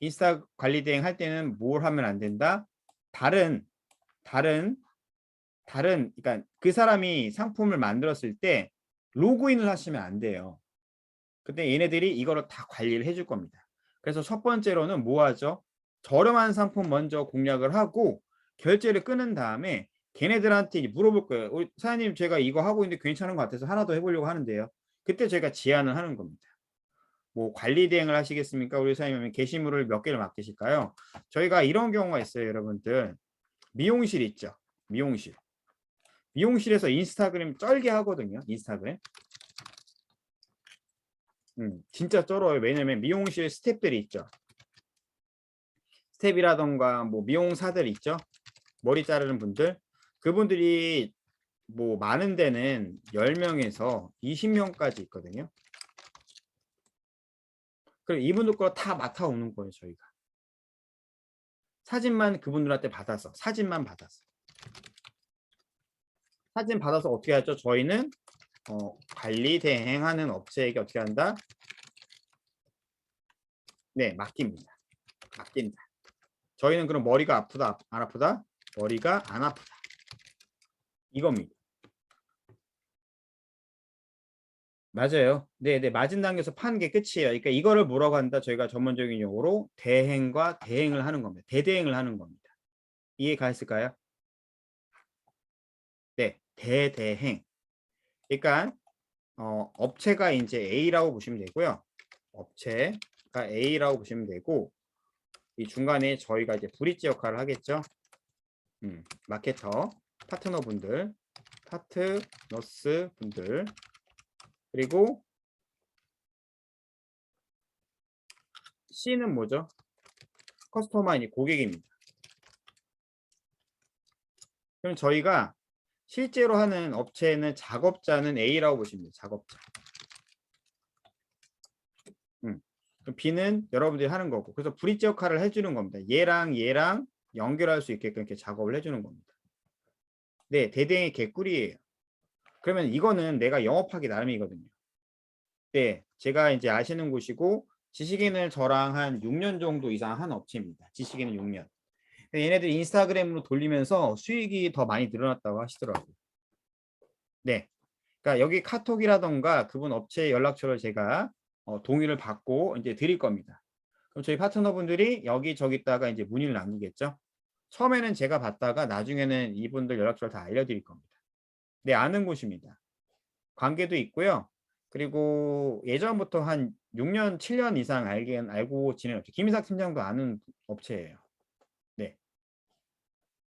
인스타 관리 대행 할 때는 뭘 하면 안 된다? 다른 그러니까 그 사람이 상품을 만들었을 때 로그인을 하시면 안 돼요. 근데 얘네들이 이거를 다 관리를 해줄 겁니다. 그래서 첫 번째로는 뭐 하죠? 저렴한 상품 먼저 공략을 하고 결제를 끊은 다음에 걔네들한테 물어볼 거예요. 사장님, 제가 이거 하고 있는데 괜찮은 것 같아서 하나 더 해보려고 하는데요. 그때 제가 제안을 하는 겁니다. 뭐 관리 대행을 하시겠습니까? 우리 사장님은 게시물을 몇 개를 맡기실까요? 저희가 이런 경우가 있어요, 여러분들. 미용실 있죠? 미용실에서 인스타그램 쩔게 하거든요. 인스타그램. 진짜 쩔어요. 왜냐면 미용실 스텝들이 있죠. 스텝이라던가 뭐 미용사들 있죠. 머리 자르는 분들. 그분들이 뭐 많은 데는 10명에서 20명까지 있거든요. 그럼 이분들 거 다 맡아오는 거예요, 저희가. 사진만 그분들한테 받아서, 사진만 받아서. 사진 받아서 어떻게 하죠? 저희는 관리 대행하는 업체에게 어떻게 한다? 네, 맡깁니다. 맡긴다. 저희는 그럼 머리가 아프다, 안 아프다? 머리가 안 아프다. 이겁니다. 맞아요. 네네. 맞은 단계에서 파는 게 끝이에요. 그러니까 이거를 뭐라고 한다? 저희가 전문적인 용어로 대행과 대행을 하는 겁니다. 대대행을 하는 겁니다. 이해가 있을까요? 네. 대대행. 그러니까 업체가 이제 A라고 보시면 되고요. 업체가 A라고 보시면 되고 이 중간에 저희가 이제 브릿지 역할을 하겠죠. 마케터, 파트너분들, 파트너스 분들 그리고 C는 뭐죠? 커스터마이 고객입니다. 그럼 저희가 실제로 하는 업체는 작업자는 A라고 보시면 돼요. 작업자. 그럼 B는 여러분들이 하는 거고. 그래서 브릿지 역할을 해주는 겁니다. 얘랑 얘랑 연결할 수 있게끔 이렇게 작업을 해주는 겁니다. 네, 대대의 개꿀이에요. 그러면 이거는 내가 영업하기 나름이거든요. 네, 제가 이제 아시는 곳이고 지식인을 저랑 한 6년 정도 이상 한 업체입니다. 지식인은 6년. 얘네들이 인스타그램으로 돌리면서 수익이 더 많이 늘어났다고 하시더라고요. 네. 그러니까 여기 카톡이라던가 그분 업체 연락처를 제가 동의를 받고 이제 드릴 겁니다. 그럼 저희 파트너분들이 여기저기다가 이제 문의를 남기겠죠. 처음에는 제가 받다가 나중에는 이분들 연락처를 다 알려드릴 겁니다. 네, 아는 곳입니다. 관계도 있고요. 그리고 예전부터 한 6년, 7년 이상 알고 지낸 업체. 김희삭 팀장도 아는 업체예요. 네.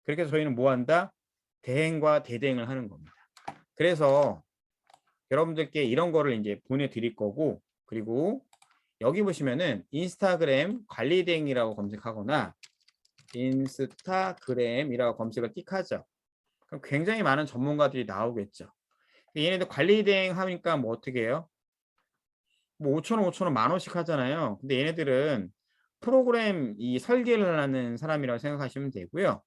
그렇게 해서 저희는 뭐 한다? 대행과 대대행을 하는 겁니다. 그래서 여러분들께 이런 거를 이제 보내드릴 거고, 그리고 여기 보시면은 인스타그램 관리대행이라고 검색하거나 인스타그램이라고 검색을 띡 하죠. 그럼 굉장히 많은 전문가들이 나오겠죠. 얘네들 관리대행 하니까 뭐 어떻게 해요? 뭐 5,000원, 5,000원, 10,000원씩 하잖아요. 근데 얘네들은 프로그램 이 설계를 하는 사람이라고 생각하시면 되고요.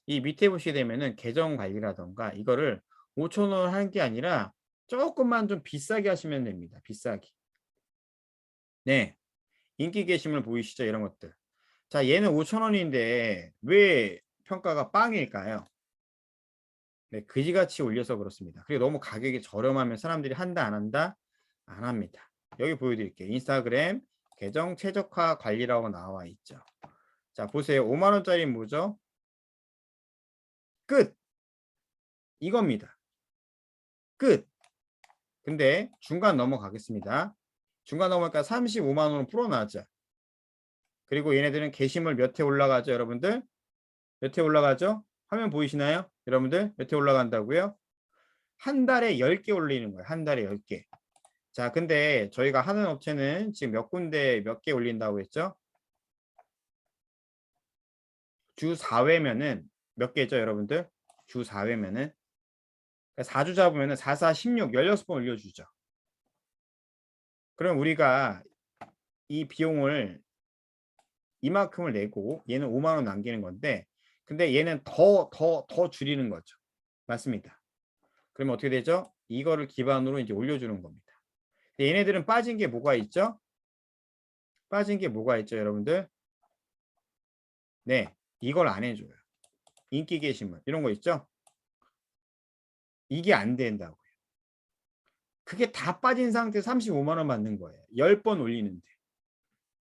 이 밑에 보시게 되면은 계정 관리라던가 이거를 5,000원 하는 게 아니라 조금만 좀 비싸게 하시면 됩니다. 비싸게. 네. 인기 게시물 보이시죠? 이런 것들. 자, 얘는 5,000원인데 왜 평가가 빵일까요? 네, 그지같이 올려서 그렇습니다. 그리고 너무 가격이 저렴하면 사람들이 한다, 안 한다? 안 합니다. 여기 보여드릴게요. 인스타그램 계정 최적화 관리라고 나와 있죠. 자, 보세요. 5만 원짜리 뭐죠? 끝! 이겁니다. 끝! 근데 중간 넘어가겠습니다. 중간 넘어가니까 35만 원으로 풀어나왔죠. 그리고 얘네들은 게시물 몇 회 올라가죠, 여러분들? 몇 회 올라가죠? 화면 보이시나요? 여러분들 몇 회 올라간다고요? 한 달에 10개 올리는 거예요. 한 달에 10개. 자, 근데 저희가 하는 업체는 지금 몇 군데 몇 개 올린다고 했죠? 주 4회면은 몇 개죠, 여러분들? 주 4회면은 4주 잡으면은 4, 4, 16, 16번 올려주죠. 그럼 우리가 이 비용을 이만큼을 내고 얘는 5만 원 남기는 건데 근데 얘는 더 줄이는 거죠. 맞습니다. 그러면 어떻게 되죠? 이거를 기반으로 이제 올려주는 겁니다. 얘네들은 빠진 게 뭐가 있죠? 빠진 게 뭐가 있죠, 여러분들? 네, 이걸 안 해줘요. 인기 게시물 이런 거 있죠? 이게 안 된다고요. 그게 다 빠진 상태에서 35만 원 받는 거예요. 10번 올리는데.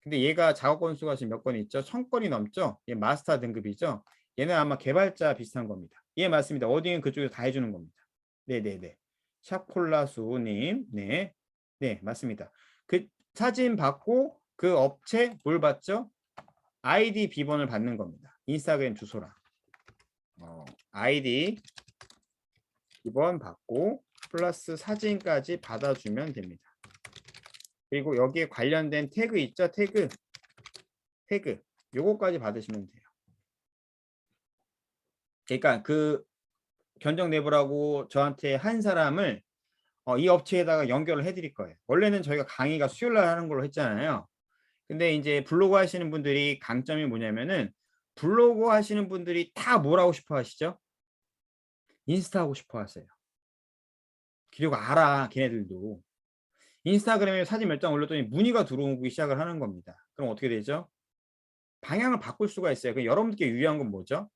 근데 얘가 작업 건수가 지금 몇 건 있죠? 1000건이 넘죠? 얘 마스터 등급이죠? 얘는 아마 개발자 비슷한 겁니다. 예, 맞습니다. 어디는 그쪽에서 다 해주는 겁니다. 네네네. 샵콜라수님. 네. 네, 맞습니다. 그 사진 받고 그 업체 뭘 받죠? 아이디 비번을 받는 겁니다. 인스타그램 주소랑. 아이디 비번 받고 플러스 사진까지 받아주면 됩니다. 그리고 여기에 관련된 태그 있죠? 태그. 요거까지 받으시면 돼요. 그러니까 그 견적 내부라고 저한테 한 사람을 이 업체에다가 연결을 해 드릴 거예요. 원래는 저희가 강의가 수요일 날 하는 걸로 했잖아요. 근데 이제 블로그 하시는 분들이 강점이 뭐냐면은 블로그 하시는 분들이 다 뭘 하고 싶어 하시죠? 인스타 하고 싶어 하세요. 그리고 알아, 걔네들도. 인스타그램에 사진 몇 장 올렸더니 문의가 들어오기 시작을 하는 겁니다. 그럼 어떻게 되죠? 방향을 바꿀 수가 있어요. 그 여러분들께 유리한 건 뭐죠?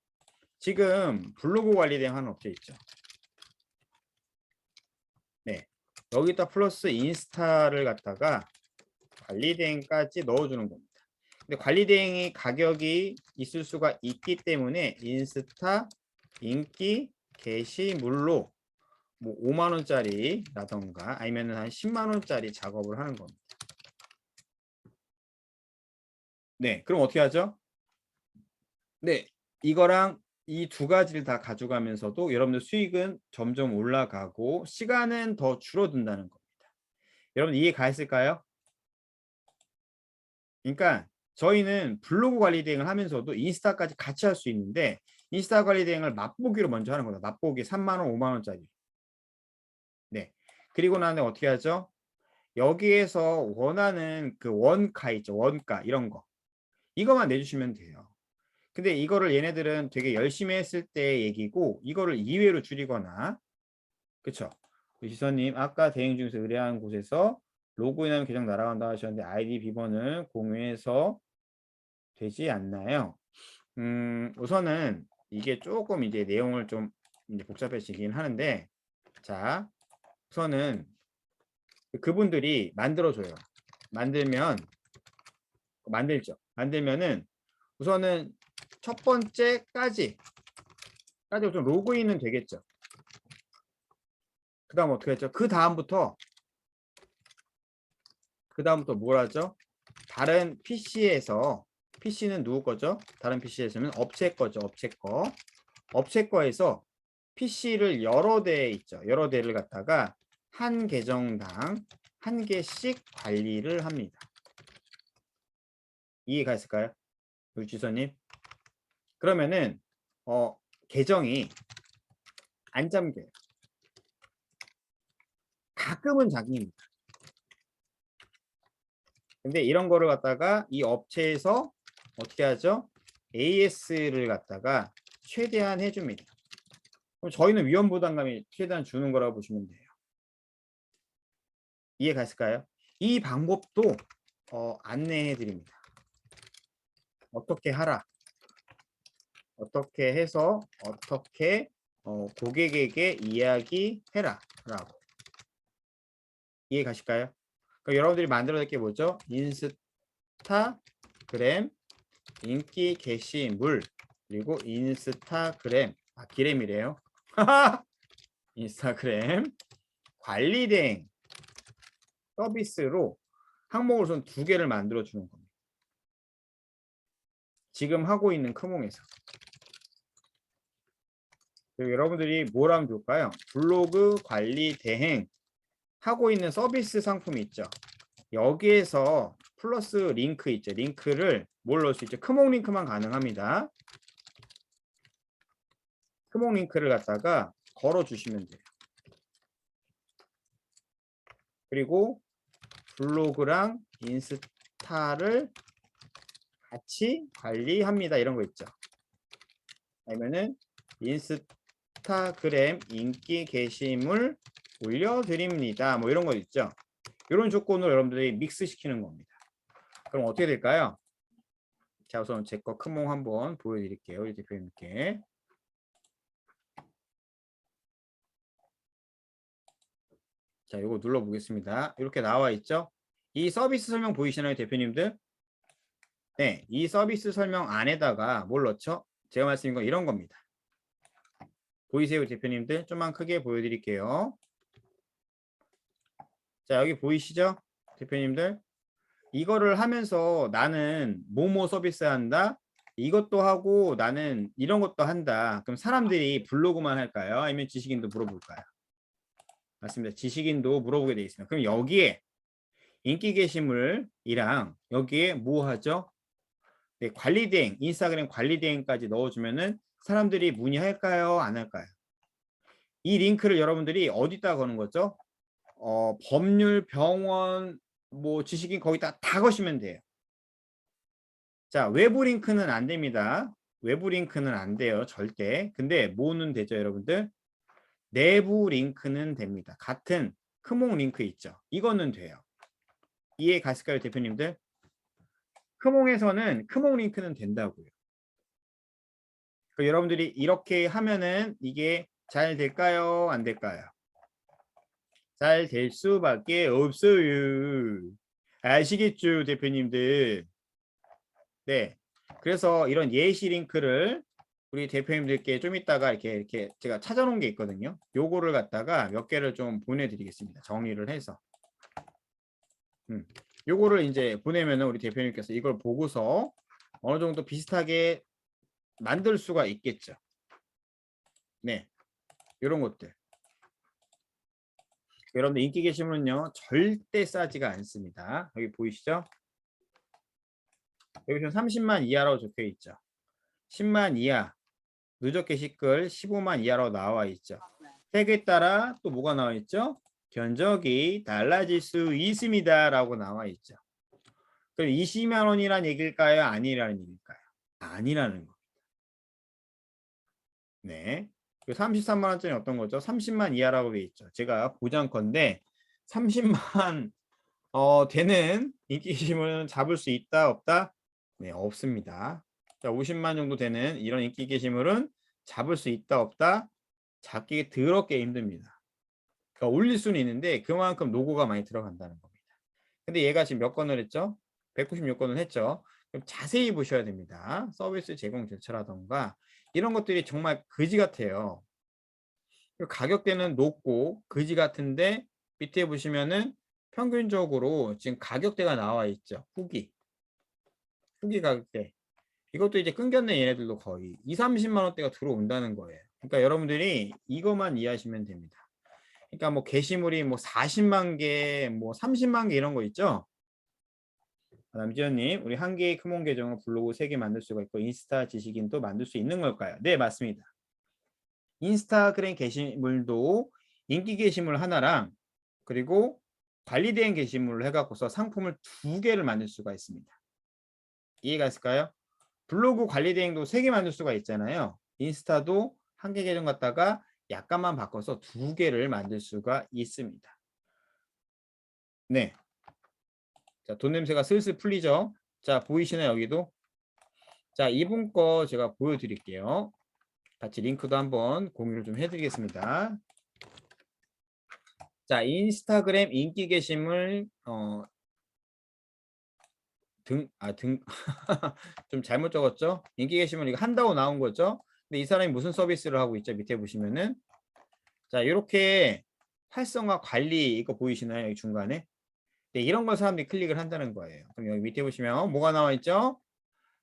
지금 블로그 관리대행 하는 업체 있죠. 네. 여기다 플러스 인스타를 갖다가 관리대행까지 넣어주는 겁니다. 근데 관리대행이 가격이 있을 수가 있기 때문에 인스타 인기 게시물로 뭐 5만 원짜리라던가 아니면 한 10만 원짜리 작업을 하는 겁니다. 네, 그럼 어떻게 하죠? 네, 이거랑 이 두 가지를 다 가져가면서도 여러분들 수익은 점점 올라가고 시간은 더 줄어든다는 겁니다. 여러분 이해 가있을까요? 그러니까 저희는 블로그 관리 대행을 하면서도 인스타까지 같이 할 수 있는데 인스타 관리 대행을 맛보기로 먼저 하는 거다. 맛보기 3만 원, 5만 원짜리. 네. 그리고 나는 어떻게 하죠? 여기에서 원하는 그 원가 있죠. 원가 이런 거. 이거만 내주시면 돼요. 근데 이거를 얘네들은 되게 열심히 했을 때 얘기고 이거를 2회로 줄이거나 그쵸? 지선님 아까 대행 중에서 의뢰한 곳에서 로그인하면 계정 날아간다 하셨는데 아이디 비번을 공유해서 되지 않나요? 우선은 이게 조금 이제 내용을 좀 이제 복잡해지긴 하는데 자 우선은 그분들이 만들어줘요. 만들죠. 만들면은 우선은 첫 번째까지 좀 로그인은 되겠죠. 그 다음 어떻게 했죠? 그 다음부터 뭘 하죠? 다른 PC에서 PC는 누구 거죠? 다른 PC에서는 업체 거죠. 업체 거에서 PC를 여러 대 있죠. 여러 대를 갖다가 한 계정당 한 개씩 관리를 합니다. 이해가 있을까요? 물지선님. 그러면은 계정이 안 잠겨요. 가끔은 잠깁니다. 근데 이런 거를 갖다가 이 업체에서 어떻게 하죠? AS를 갖다가 최대한 해줍니다. 그럼 저희는 위험 부담감이 최대한 주는 거라고 보시면 돼요. 이해가 있을까요? 이 방법도 안내해 드립니다. 어떻게 하라. 어떻게 해서 어떻게 고객에게 이야기해라 라고. 이해 가실까요? 그럼 여러분들이 만들어낼 게 뭐죠? 인스타그램 인기 게시물 그리고 인스타그램 기램이래요. 인스타그램 관리 대행 서비스로 항목을 우선 2개를 만들어 주는 겁니다. 지금 하고 있는 크몽에서. 그리고 여러분들이 뭘 하면 좋을까요? 블로그 관리 대행 하고 있는 서비스 상품이 있죠. 여기에서 플러스 링크 있죠. 링크를 뭘 넣을 수 있죠? 크몽 링크만 가능합니다. 크몽 링크를 갖다가 걸어 주시면 돼요. 그리고 블로그랑 인스타를 같이 관리합니다. 이런 거 있죠. 아니면은 인스타그램 인기 게시물 올려드립니다. 뭐 이런 거 있죠. 이런 조건으로 여러분들이 믹스 시키는 겁니다. 그럼 어떻게 될까요? 자, 우선 제 거 크몽 한번 보여드릴게요. 이 대표님께. 자, 이거 눌러보겠습니다. 이렇게 나와 있죠? 이 서비스 설명 보이시나요, 대표님들? 네, 이 서비스 설명 안에다가 뭘 넣죠? 제가 말씀드린 건 이런 겁니다. 보이세요, 대표님들? 좀만 크게 보여드릴게요. 자, 여기 보이시죠? 대표님들? 이거를 하면서 나는 뭐뭐 서비스 한다? 이것도 하고 나는 이런 것도 한다. 그럼 사람들이 블로그만 할까요? 아니면 지식인도 물어볼까요? 맞습니다. 지식인도 물어보게 돼 있습니다. 그럼 여기에 인기 게시물이랑 여기에 뭐 하죠? 네, 관리 대행, 인스타그램 관리 대행까지 넣어주면은 사람들이 문의할까요? 안 할까요? 이 링크를 여러분들이 어디다 거는 거죠? 법률, 병원, 뭐 지식인 거기다 다 거시면 돼요. 자, 외부 링크는 안 됩니다. 외부 링크는 안 돼요. 절대. 근데 뭐는 되죠, 여러분들? 내부 링크는 됩니다. 같은 크몽 링크 있죠. 이거는 돼요. 이해 갔을까요, 대표님들? 크몽에서는 크몽 링크는 된다고요. 여러분들이 이렇게 하면은 이게 잘 될까요? 안 될까요? 잘 될 수밖에 없어요. 아시겠죠, 대표님들? 네. 그래서 이런 예시 링크를 우리 대표님들께 좀 이따가 이렇게 제가 찾아놓은 게 있거든요. 요거를 갖다가 몇 개를 좀 보내드리겠습니다. 정리를 해서. 요거를 이제 보내면은 우리 대표님께서 이걸 보고서 어느 정도 비슷하게 만들 수가 있겠죠. 네. 요런 것들. 여러분들 인기 게시물은요 절대 싸지가 않습니다. 여기 보이시죠? 여기 지금 30만 이하라고 적혀 있죠. 10만 이하, 누적 게시글 15만 이하로 나와 있죠. 팩에 따라 또 뭐가 나와 있죠? 견적이 달라질 수 있습니다 라고 나와 있죠. 그럼 20만 원이란 얘기일까요? 아니라는 얘기일까요? 아니라는 거. 네. 33만 원짜리 어떤 거죠? 30만 이하라고 돼 있죠. 제가 보장컨대 30만 되는 인기 게시물은 잡을 수 있다 없다? 네, 없습니다. 자, 50만 정도 되는 이런 인기 게시물은 잡을 수 있다 없다? 잡기 더럽게 힘듭니다. 그러니까 올릴 수는 있는데 그만큼 노고가 많이 들어간다는 겁니다. 근데 얘가 지금 몇 건을 했죠? 196건을 했죠. 그럼 자세히 보셔야 됩니다. 서비스 제공 절차라던가 이런 것들이 정말 그지 같아요. 가격대는 높고 그지 같은데 밑에 보시면은 평균적으로 지금 가격대가 나와 있죠. 후기 가격대. 이것도 이제 끊겼네 얘네들도 거의 2, 30만 원대가 들어온다는 거예요. 그러니까 여러분들이 이것만 이해하시면 됩니다. 그러니까 뭐 게시물이 뭐 40만 개, 뭐 30만 개 이런 거 있죠. 남지현님, 우리 한 개의 크몬 계정을 블로그 3개 만들 수가 있고 인스타 지식인도 만들 수 있는 걸까요? 네, 맞습니다. 인스타그램 게시물도 인기 게시물 하나랑 그리고 관리된 게시물을 해갖고서 상품을 2개를 만들 수가 있습니다. 이해가 있을까요? 블로그 관리 대행도 3개 만들 수가 있잖아요. 인스타도 한 개 계정 갖다가 약간만 바꿔서 2개를 만들 수가 있습니다. 네. 자, 돈 냄새가 슬슬 풀리죠? 자, 보이시나요, 여기도? 자, 이분 거 제가 보여드릴게요. 같이 링크도 한번 공유를 좀 해드리겠습니다. 자, 인스타그램 인기 게시물, 좀 잘못 적었죠? 인기 게시물 이거 한다고 나온 거죠? 근데 이 사람이 무슨 서비스를 하고 있죠? 밑에 보시면은. 자, 이렇게 활성화 관리 이거 보이시나요? 여기 중간에. 네, 이런 걸 사람들이 클릭을 한다는 거예요. 그럼 여기 밑에 보시면 뭐가 나와 있죠?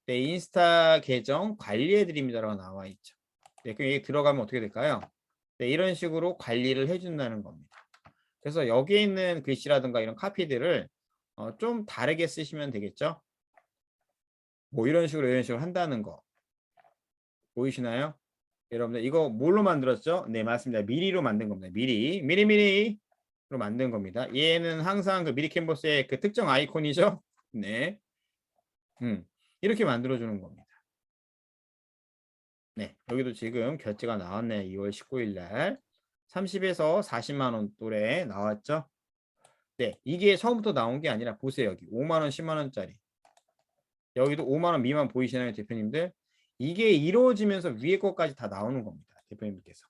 네, 인스타 계정 관리해 드립니다라고 나와 있죠. 네, 그럼 여기 들어가면 어떻게 될까요? 네, 이런 식으로 관리를 해준다는 겁니다. 그래서 여기에 있는 글씨라든가 이런 카피들을 좀 다르게 쓰시면 되겠죠? 뭐 이런 식으로 한다는 거 보이시나요? 여러분들 이거 뭘로 만들었죠? 네, 맞습니다. 미리로 만든 겁니다. 미리로 만든 겁니다. 얘는 항상 그 미리 캔버스의 그 특정 아이콘이죠? 네. 이렇게 만들어 주는 겁니다. 네, 여기도 지금 결제가 나왔네. 2월 19일 날 30에서 40만 원 또래 나왔죠? 네, 이게 처음부터 나온 게 아니라 보세요. 여기 5만 원, 10만 원짜리. 여기도 5만 원 미만 보이시나요, 대표님들? 이게 이루어지면서 위에 것까지 다 나오는 겁니다. 대표님께서.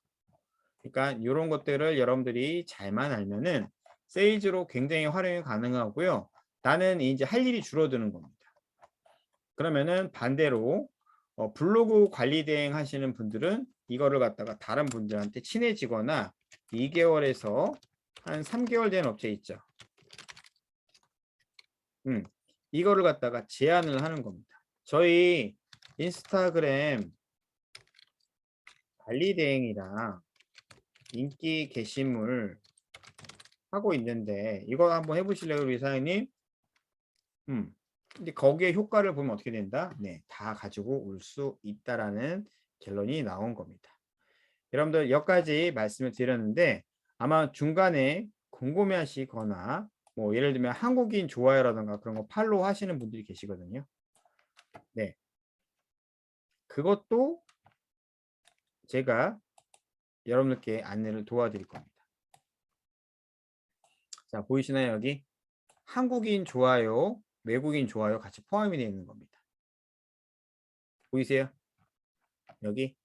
그러니까 이런 것들을 여러분들이 잘만 알면은 세일즈로 굉장히 활용이 가능하고요. 나는 이제 할 일이 줄어드는 겁니다. 그러면은 반대로 블로그 관리 대행 하시는 분들은 이거를 갖다가 다른 분들한테 친해지거나 2개월에서 한 3개월 된 업체 있죠. 이거를 갖다가 제안을 하는 겁니다. 저희 인스타그램 관리 대행이랑 인기 게시물 하고 있는데 이거 한번 해보실래요, 우리 사장님? 근데 거기에 효과를 보면 어떻게 된다? 네, 다 가지고 올 수 있다라는 결론이 나온 겁니다. 여러분들 여기까지 말씀을 드렸는데 아마 중간에 궁금해하시거나 뭐 예를 들면 한국인 좋아요라든가 그런 거 팔로우 하시는 분들이 계시거든요. 네, 그것도 제가 여러분들께 안내를 도와드릴 겁니다. 자, 보이시나요? 여기 한국인 좋아요, 외국인 좋아요 같이 포함이 되어 있는 겁니다. 보이세요? 여기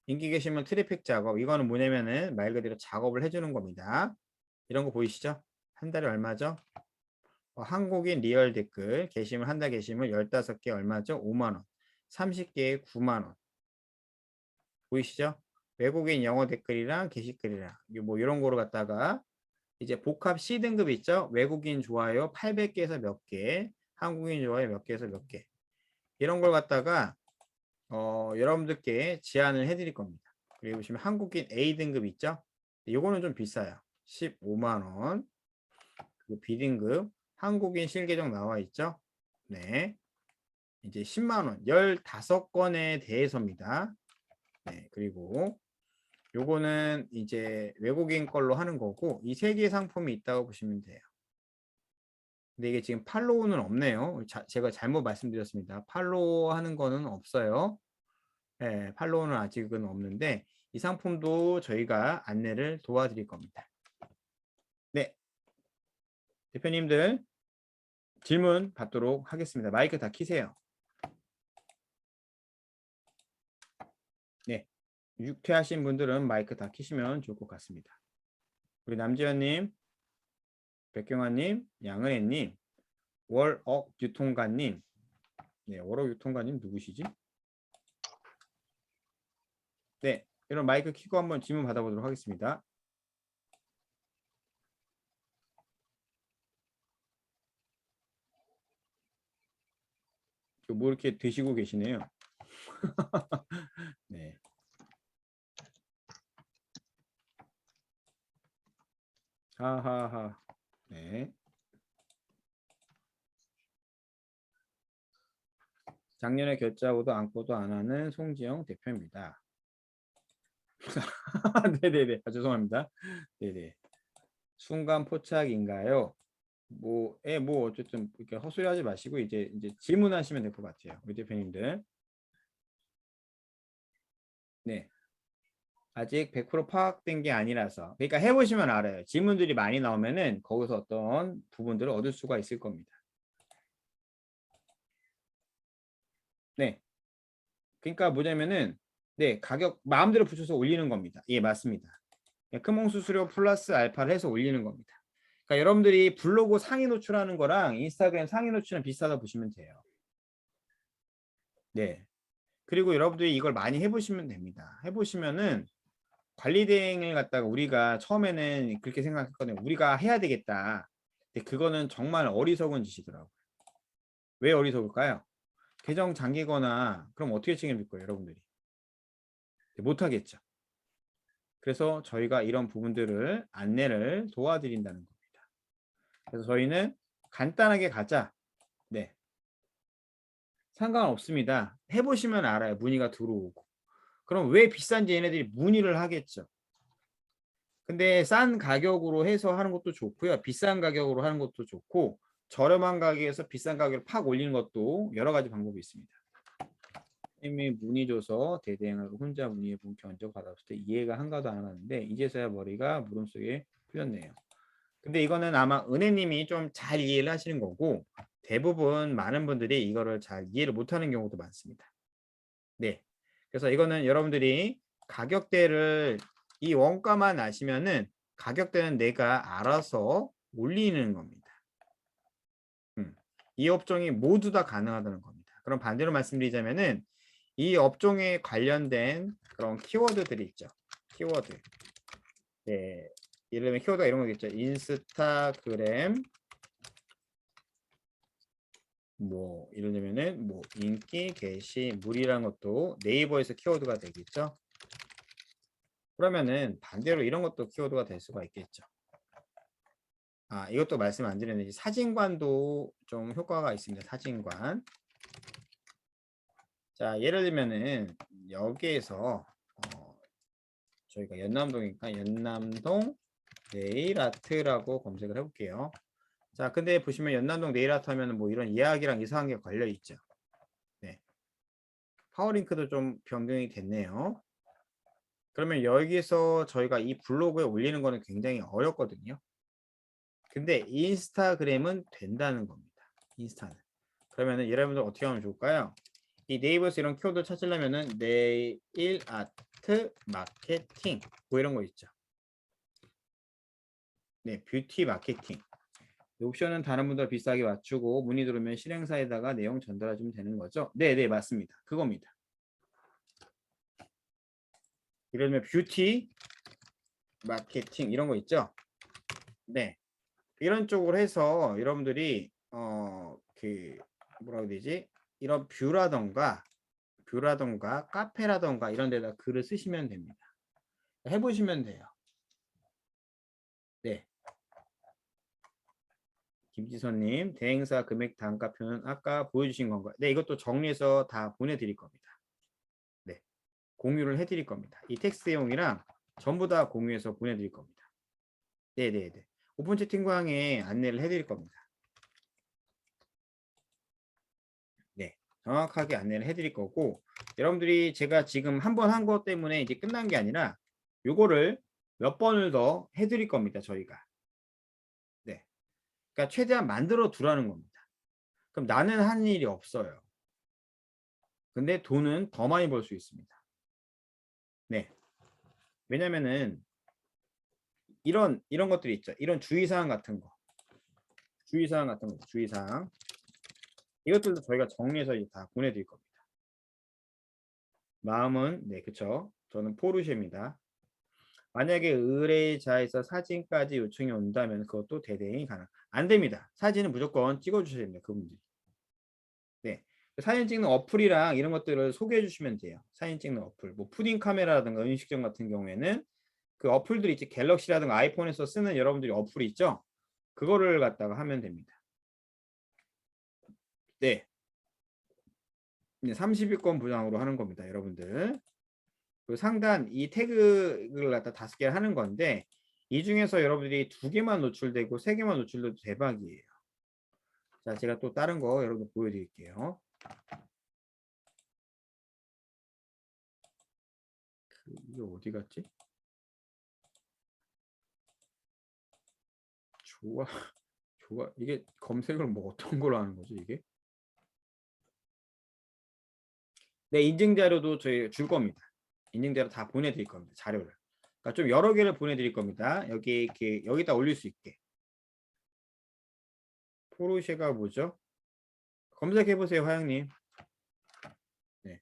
인기 게시물 트래픽 작업, 이거는 뭐냐면은 말 그대로 작업을 해주는 겁니다. 이런 거 보이시죠? 한 달에 얼마죠? 한국인 리얼 댓글 게시물 한 달 게시물 15개 얼마죠? 5만원. 30개에 9만원. 보이시죠? 외국인 영어 댓글이랑 게시글이랑 뭐 이런 거로 갖다가 이제 복합 C등급 있죠? 외국인 좋아요 800개에서 몇 개, 한국인 좋아요 몇 개에서 몇 개. 이런 걸 갖다가 여러분들께 제안을 해드릴 겁니다. 그리고 보시면 한국인 A등급 있죠? 요거는 좀 비싸요. 15만원. 그리고 B등급 한국인 실계정 나와 있죠? 네. 이제 10만원 15건에 대해서입니다. 네. 그리고 요거는 이제 외국인 걸로 하는 거고 이 세 개의 상품이 있다고 보시면 돼요. 근데 이게 지금 팔로우는 없네요. 제가 잘못 말씀드렸습니다. 팔로우 하는 거는 없어요. 네, 팔로우는 아직은 없는데 이 상품도 저희가 안내를 도와드릴 겁니다. 네, 대표님들 질문 받도록 하겠습니다. 마이크 다 켜세요. 네, 육퇴하신 분들은 마이크 다 켜시면 좋을 것 같습니다. 우리 남지현님, 백경환님, 양은혜님, 월억 유통가님, 네, 월억 유통가님 누구시지? 네, 이런 마이크 켜고 한번 질문 받아보도록 하겠습니다. 뭐 이렇게 드시고 계시네요. 네. 하하하. 네. 작년에 결제하고도 안고도 안 하는 송지영 대표입니다. 네네네. 죄송합니다. 네네. 순간 포착인가요? 뭐 어쨌든 이렇게 헛소리 하지 마시고 이제 질문하시면 될 것 같아요. 우리 대표님들. 네. 아직 100% 파악된 게 아니라서. 그러니까 해보시면 알아요. 질문들이 많이 나오면은 거기서 어떤 부분들을 얻을 수가 있을 겁니다. 네. 그러니까 뭐냐면은 네, 가격 마음대로 붙여서 올리는 겁니다. 예, 맞습니다. 큰몽 수수료 플러스 알파를 해서 올리는 겁니다. 그러니까 여러분들이 블로그 상위 노출하는 거랑 인스타그램 상위 노출은 비슷하다 보시면 돼요. 네. 그리고 여러분들이 이걸 많이 해보시면 됩니다. 해보시면은 관리 대행을 갖다가 우리가 처음에는 그렇게 생각했거든요. 우리가 해야 되겠다. 근데 그거는 정말 어리석은 짓이더라고요. 왜 어리석을까요? 계정 잠기거나 그럼 어떻게 책임질 거예요, 여러분들이? 못하겠죠. 그래서 저희가 이런 부분들을 안내를 도와드린다는 겁니다. 그래서 저희는 간단하게 가자. 네. 상관없습니다. 해보시면 알아요. 문의가 들어오고. 그럼 왜 비싼지 얘네들이 문의를 하겠죠. 근데 싼 가격으로 해서 하는 것도 좋고요. 비싼 가격으로 하는 것도 좋고 저렴한 가격에서 비싼 가격을 팍 올리는 것도 여러 가지 방법이 있습니다. 선생님이 문의 줘서 대대행하고 혼자 문의해 본 견적 받았을 때 이해가 한가도 안 하는데 이제서야 머리가 물음 속에 풀렸네요. 근데 이거는 아마 은혜님이 좀 잘 이해를 하시는 거고 대부분 많은 분들이 이거를 잘 이해를 못하는 경우도 많습니다. 네. 그래서 이거는 여러분들이 가격대를 이 원가만 아시면은 가격대는 내가 알아서 올리는 겁니다. 이 업종이 모두 다 가능하다는 겁니다. 그럼 반대로 말씀드리자면은 이 업종에 관련된 그런 키워드들이 있죠. 키워드. 네. 예를 들면 키워드가 이런 거겠죠. 인스타그램 뭐 예를 들면은 뭐 인기 게시물이라는 것도 네이버에서 키워드가 되겠죠. 그러면은 반대로 이런 것도 키워드가 될 수가 있겠죠. 아, 이것도 말씀 안 드렸는데 사진관도 좀 효과가 있습니다. 사진관. 자, 예를 들면은 여기에서 저희가 연남동이니까 연남동 네일아트라고 검색을 해볼게요. 자, 근데 보시면 연남동 네일아트 하면 뭐 이런 이야기랑 이상한 게 걸려 있죠. 네. 파워링크도 좀 변경이 됐네요. 그러면 여기서 저희가 이 블로그에 올리는 거는 굉장히 어렵거든요. 근데 인스타그램은 된다는 겁니다. 인스타는. 그러면은 여러분들 어떻게 하면 좋을까요? 이 네이버에서 이런 키워드 찾으려면은 네일 아트 마케팅 뭐 이런 거 있죠. 네, 뷰티 마케팅. 이 옵션은 다른 분들 비슷하게 맞추고 문의 들어오면 실행사에다가 내용 전달해주면 되는 거죠. 네, 네, 맞습니다. 그겁니다. 예를 들면 뷰티 마케팅 이런 거 있죠. 네, 이런 쪽으로 해서 여러분들이 그 뭐라고 해야 되지? 이런 뷰라던가 카페라던가 이런 데다 글을 쓰시면 됩니다. 해보시면 돼요. 네. 김지선님, 대행사 금액 단가표는 아까 보여주신 건가요? 네, 이것도 정리해서 다 보내드릴 겁니다. 네, 공유를 해드릴 겁니다. 이 텍스트용이랑 전부 다 공유해서 보내드릴 겁니다. 네네네. 오픈 채팅방에 안내를 해드릴 겁니다. 네, 정확하게 안내를 해드릴 거고, 여러분들이 제가 지금 한 번 한 것 때문에 이제 끝난 게 아니라 요거를 몇 번을 더 해드릴 겁니다. 저희가. 네, 그러니까 최대한 만들어 두라는 겁니다. 그럼 나는 하는 일이 없어요. 근데 돈은 더 많이 벌 수 있습니다. 네. 왜냐면은 이런 것들이 있죠. 이런 주의사항 같은 거. 주의사항. 이것들도 저희가 정리해서 이제 다 보내드릴 겁니다. 마음은, 네, 그쵸. 저는 포르쉐입니다. 만약에 의뢰자에서 사진까지 요청이 온다면 그것도 대대행이 가능. 안 됩니다. 사진은 무조건 찍어주셔야 됩니다. 그분들이. 네. 사진 찍는 어플이랑 이런 것들을 소개해 주시면 돼요. 사진 찍는 어플. 뭐 푸딩 카메라라든가 음식점 같은 경우에는 그 어플들이 있지, 갤럭시라든가 아이폰에서 쓰는 여러분들이 어플이 있죠. 그거를 갖다가 하면 됩니다. 네. 30일권 보장으로 하는 겁니다, 여러분들. 그 상단 이 태그를 갖다 5개 하는 건데 이 중에서 여러분들이 2개만 노출되고 3개만 노출돼도 대박이에요. 자, 제가 또 다른 거 여러분 보여드릴게요. 이게 어디 갔지? 좋아. 이게 검색을 뭐 어떤 걸로 하는 거지 이게? 네, 인증 자료도 저희 줄 겁니다. 인증 자료 다 보내드릴 겁니다. 자료를. 그러니까 좀 여러 개를 보내드릴 겁니다. 여기 이렇게 여기다 올릴 수 있게. 포르쉐가 뭐죠? 검색해 보세요, 화영님. 네.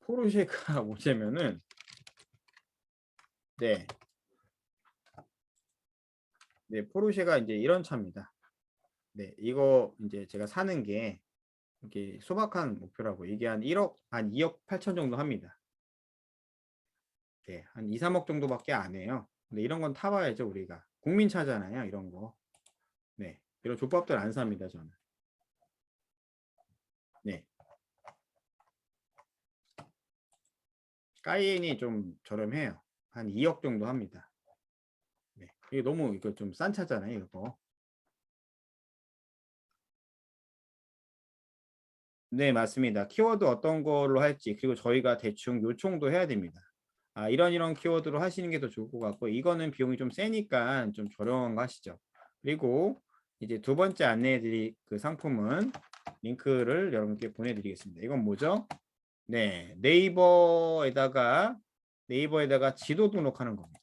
포르쉐가 뭐냐면은 네. 네, 포르쉐가 이제 이런 차입니다. 네, 이거 이제 제가 사는 게 이렇게 소박한 목표라고 이게 한 2억 8천 정도 합니다. 네, 한 2, 3억 정도밖에 안 해요. 근데 이런 건 타봐야죠, 우리가. 국민차잖아요, 이런 거. 네, 이런 족밥들 안 삽니다, 저는. 네. 까이엔이 좀 저렴해요. 한 2억 정도 합니다. 네. 이게 너무 이거 좀 싼 차잖아요, 이거. 네, 맞습니다. 키워드 어떤 걸로 할지, 그리고 저희가 대충 요청도 해야 됩니다. 아, 이런 키워드로 하시는 게 더 좋을 것 같고, 이거는 비용이 좀 세니까 좀 저렴한 거 하시죠. 그리고 이제 두 번째 안내해드릴 그 상품은 링크를 여러분께 보내드리겠습니다. 이건 뭐죠? 네, 네이버에다가 지도 등록하는 겁니다.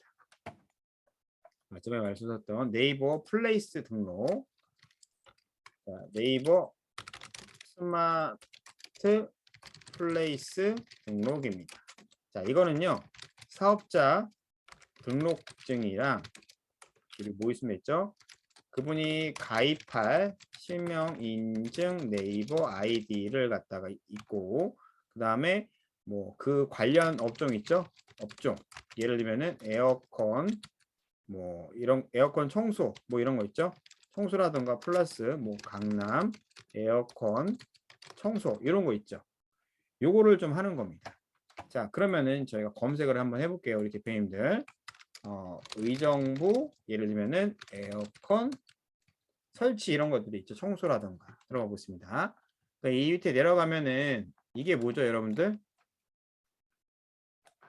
마지막에 말씀드렸던 네이버 플레이스 등록. 자, 네이버 스마트 플레이스 등록입니다. 자, 이거는요, 사업자 등록증이랑 그리고 뭐 있으면 있죠? 그분이 가입할 실명 인증 네이버 아이디를 갖다가 있고, 그 다음에 뭐 그 관련 업종 있죠? 업종. 예를 들면은 에어컨, 뭐 이런 에어컨 청소, 뭐 이런 거 있죠? 청소라든가 플러스 뭐 강남 에어컨 청소 이런 거 있죠? 요거를 좀 하는 겁니다. 자, 그러면은 저희가 검색을 한번 해볼게요. 우리 대표님들. 의정부, 예를 들면은 에어컨 설치 이런 것들이 있죠. 청소라던가. 들어가 보겠습니다. 그러니까 이 밑에 내려가면은 이게 뭐죠, 여러분들?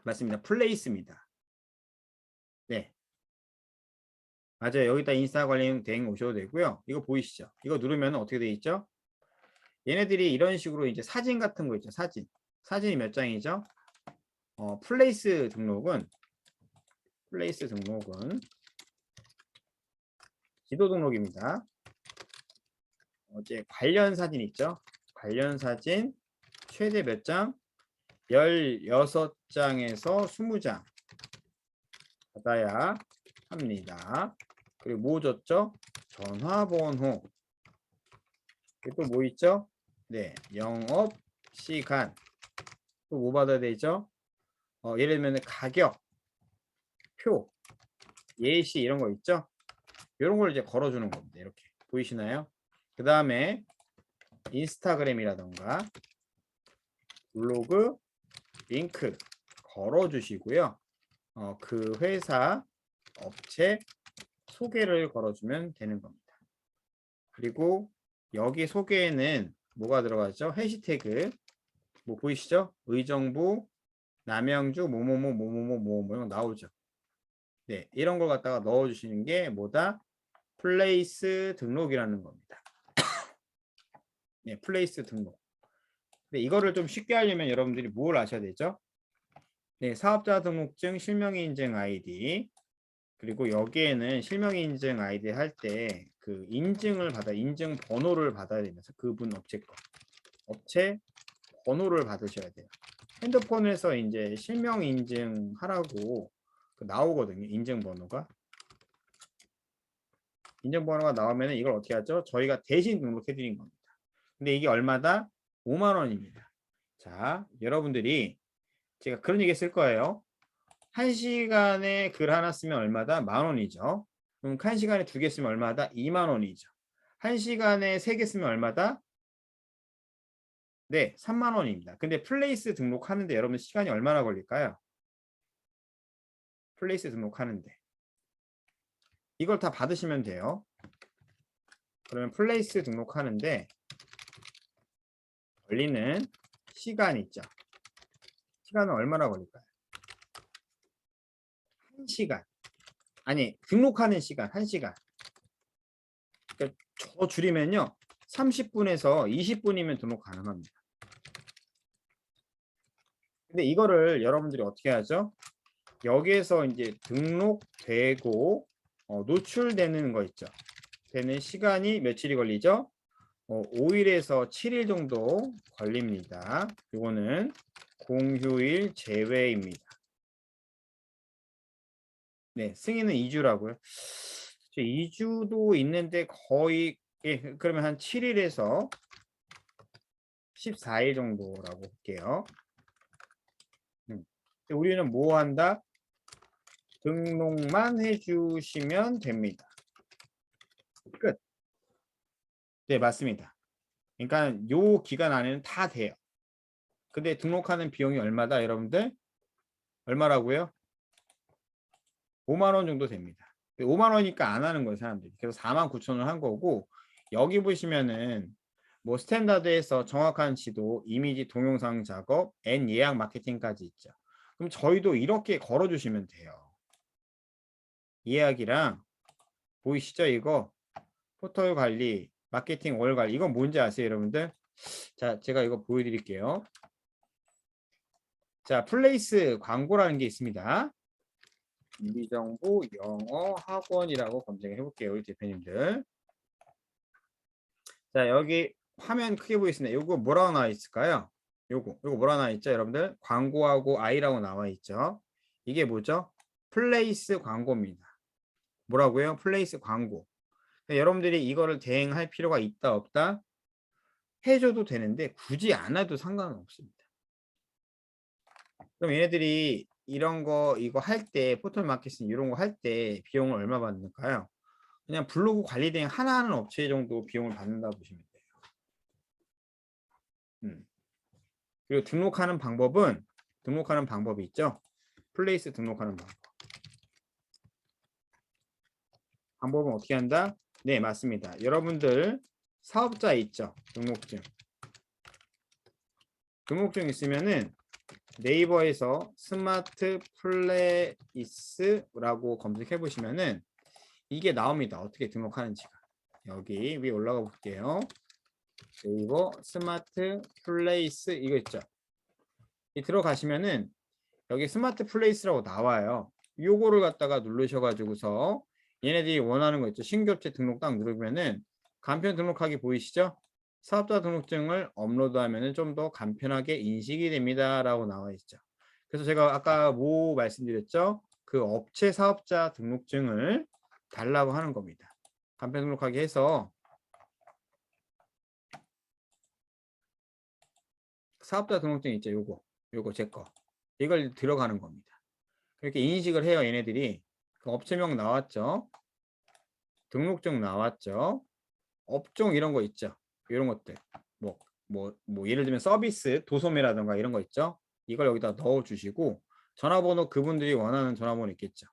맞습니다. 플레이스입니다. 네. 맞아요. 여기다 인스타 관련 대행 오셔도 되고요. 이거 보이시죠? 이거 누르면 어떻게 돼 있죠? 얘네들이 이런 식으로 이제 사진 같은 거 있죠. 사진. 사진이 몇 장이죠? 플레이스 등록은 지도 등록입니다. 이제 관련 사진 있죠? 관련 사진 최대 몇 장? 16장에서 20장 받아야 합니다. 그리고 뭐 줬죠? 전화번호. 또 뭐 있죠? 네, 영업 시간. 또 뭐 받아야 되죠? 예를 들면 가격, 표, 예시 이런 거 있죠? 이런 걸 이제 걸어주는 겁니다. 이렇게 보이시나요? 그 다음에 인스타그램이라던가 블로그 링크 걸어주시고요. 그 회사 업체 소개를 걸어주면 되는 겁니다. 그리고 여기 소개에는 뭐가 들어가죠? 해시태그 뭐 보이시죠? 의정부 남양주 뭐뭐뭐 뭐뭐뭐 뭐뭐 나오죠. 네, 이런 걸 갖다가 넣어주시는 게 뭐다? 플레이스 등록이라는 겁니다. 네, 플레이스 등록. 네, 이거를 좀 쉽게 하려면 여러분들이 뭘 아셔야 되죠? 네, 사업자 등록증 실명인증 아이디 그리고 여기에는 실명인증 아이디 할 때 그 인증 번호를 받아야 되면서 그분 업체 거 업체 번호를 받으셔야 돼요. 핸드폰에서 이제 실명인증 하라고 나오거든요. 인증번호가 나오면 이걸 어떻게 하죠? 저희가 대신 등록해 드린 겁니다. 근데 이게 얼마다? 5만 원입니다. 자, 여러분들이 제가 그런 얘기 쓸 거예요. 1시간에 글 하나 쓰면 얼마다? 10,000원이죠. 그럼 1시간에 2개 쓰면 얼마다? 2만 원이죠. 1시간에 3개 쓰면 얼마다? 네, 3만 원입니다. 근데 플레이스 등록하는데 여러분 시간이 얼마나 걸릴까요? 플레이스 등록하는데. 이걸 다 받으시면 돼요. 그러면 플레이스 등록하는데 걸리는 시간 있죠. 시간은 얼마나 걸릴까요? 1시간. 아니, 등록하는 시간 1시간. 그러니까 저 줄이면요. 30분에서 20분이면 등록 가능합니다. 근데 이거를 여러분들이 어떻게 하죠? 여기에서 이제 등록되고 노출되는 거 있죠. 되는 시간이 며칠이 걸리죠? 5일에서 7일 정도 걸립니다. 이거는 공휴일 제외입니다. 네, 승인은 2주라고요. 2주도 있는데 거의 그러면 한 7일에서 14일 정도라고 볼게요. 우리는 뭐 한다? 등록만 해주시면 됩니다. 끝. 네, 맞습니다. 그러니까 요 기간 안에는 다 돼요. 근데 등록하는 비용이 얼마다, 여러분들? 얼마라고요? 5만 원 정도 됩니다. 5만 원이니까 안 하는 거예요, 사람들이. 그래서 49,000원 한 거고, 여기 보시면은 뭐 스탠다드에서 정확한 지도, 이미지 동영상 작업, N 예약 마케팅까지 있죠. 그럼 저희도 이렇게 걸어주시면 돼요. 예약이랑 보이시죠? 이거 포털 관리, 마케팅 월 관리. 이건 뭔지 아세요, 여러분들? 자, 제가 이거 보여드릴게요. 자, 플레이스 광고라는 게 있습니다. 임비정보 영어 학원이라고 검색해 볼게요, 우리 대표님들. 자, 여기 화면 크게 보이시나요? 요거 뭐라고 나와 있을까요? 요거 뭐라고 나와 있죠, 여러분들? 광고하고 I라고 나와 있죠. 이게 뭐죠? 플레이스 광고입니다. 뭐라고요? 플레이스 광고. 여러분들이 이거를 대행할 필요가 있다 없다? 해줘도 되는데 굳이 안 해도 상관은 없습니다. 그럼 얘네들이 이런 거 이거 할 때 포털 마케팅 이런 거 할 때 비용을 얼마 받는가요? 그냥 블로그 관리 대행 하나 하는 업체 정도 비용을 받는다고 보시면 돼요. 그리고 등록하는 방법은 등록하는 방법이 있죠. 플레이스 등록하는 방법. 방법은 어떻게 한다? 네, 맞습니다. 여러분들 사업자 있죠? 등록증. 등록증 있으면은 네이버에서 스마트 플레이스라고 검색해 보시면은 이게 나옵니다. 어떻게 등록하는지가. 여기 위에 올라가 볼게요. 네이버 스마트 플레이스 이거 있죠. 이 들어가시면은 여기 스마트 플레이스라고 나와요. 요거를 갖다가 누르셔가지고서 얘네들이 원하는 거 있죠. 신규업체 등록 딱 누르면은 간편 등록하기 보이시죠? 사업자 등록증을 업로드하면은 좀 더 간편하게 인식이 됩니다라고 나와 있죠. 그래서 제가 아까 뭐 말씀드렸죠? 그 업체 사업자 등록증을 달라고 하는 겁니다. 간편 등록하게 해서 사업자 등록증 있죠. 요거 제 거. 이걸 들어가는 겁니다. 이렇게 인식을 해요. 얘네들이. 그 업체명 나왔죠. 등록증 나왔죠. 업종 이런 거 있죠. 이런 것들. 예를 들면 서비스, 도소매라든가 이런 거 있죠. 이걸 여기다 넣어 주시고 전화번호 그분들이 원하는 전화번호 있겠죠.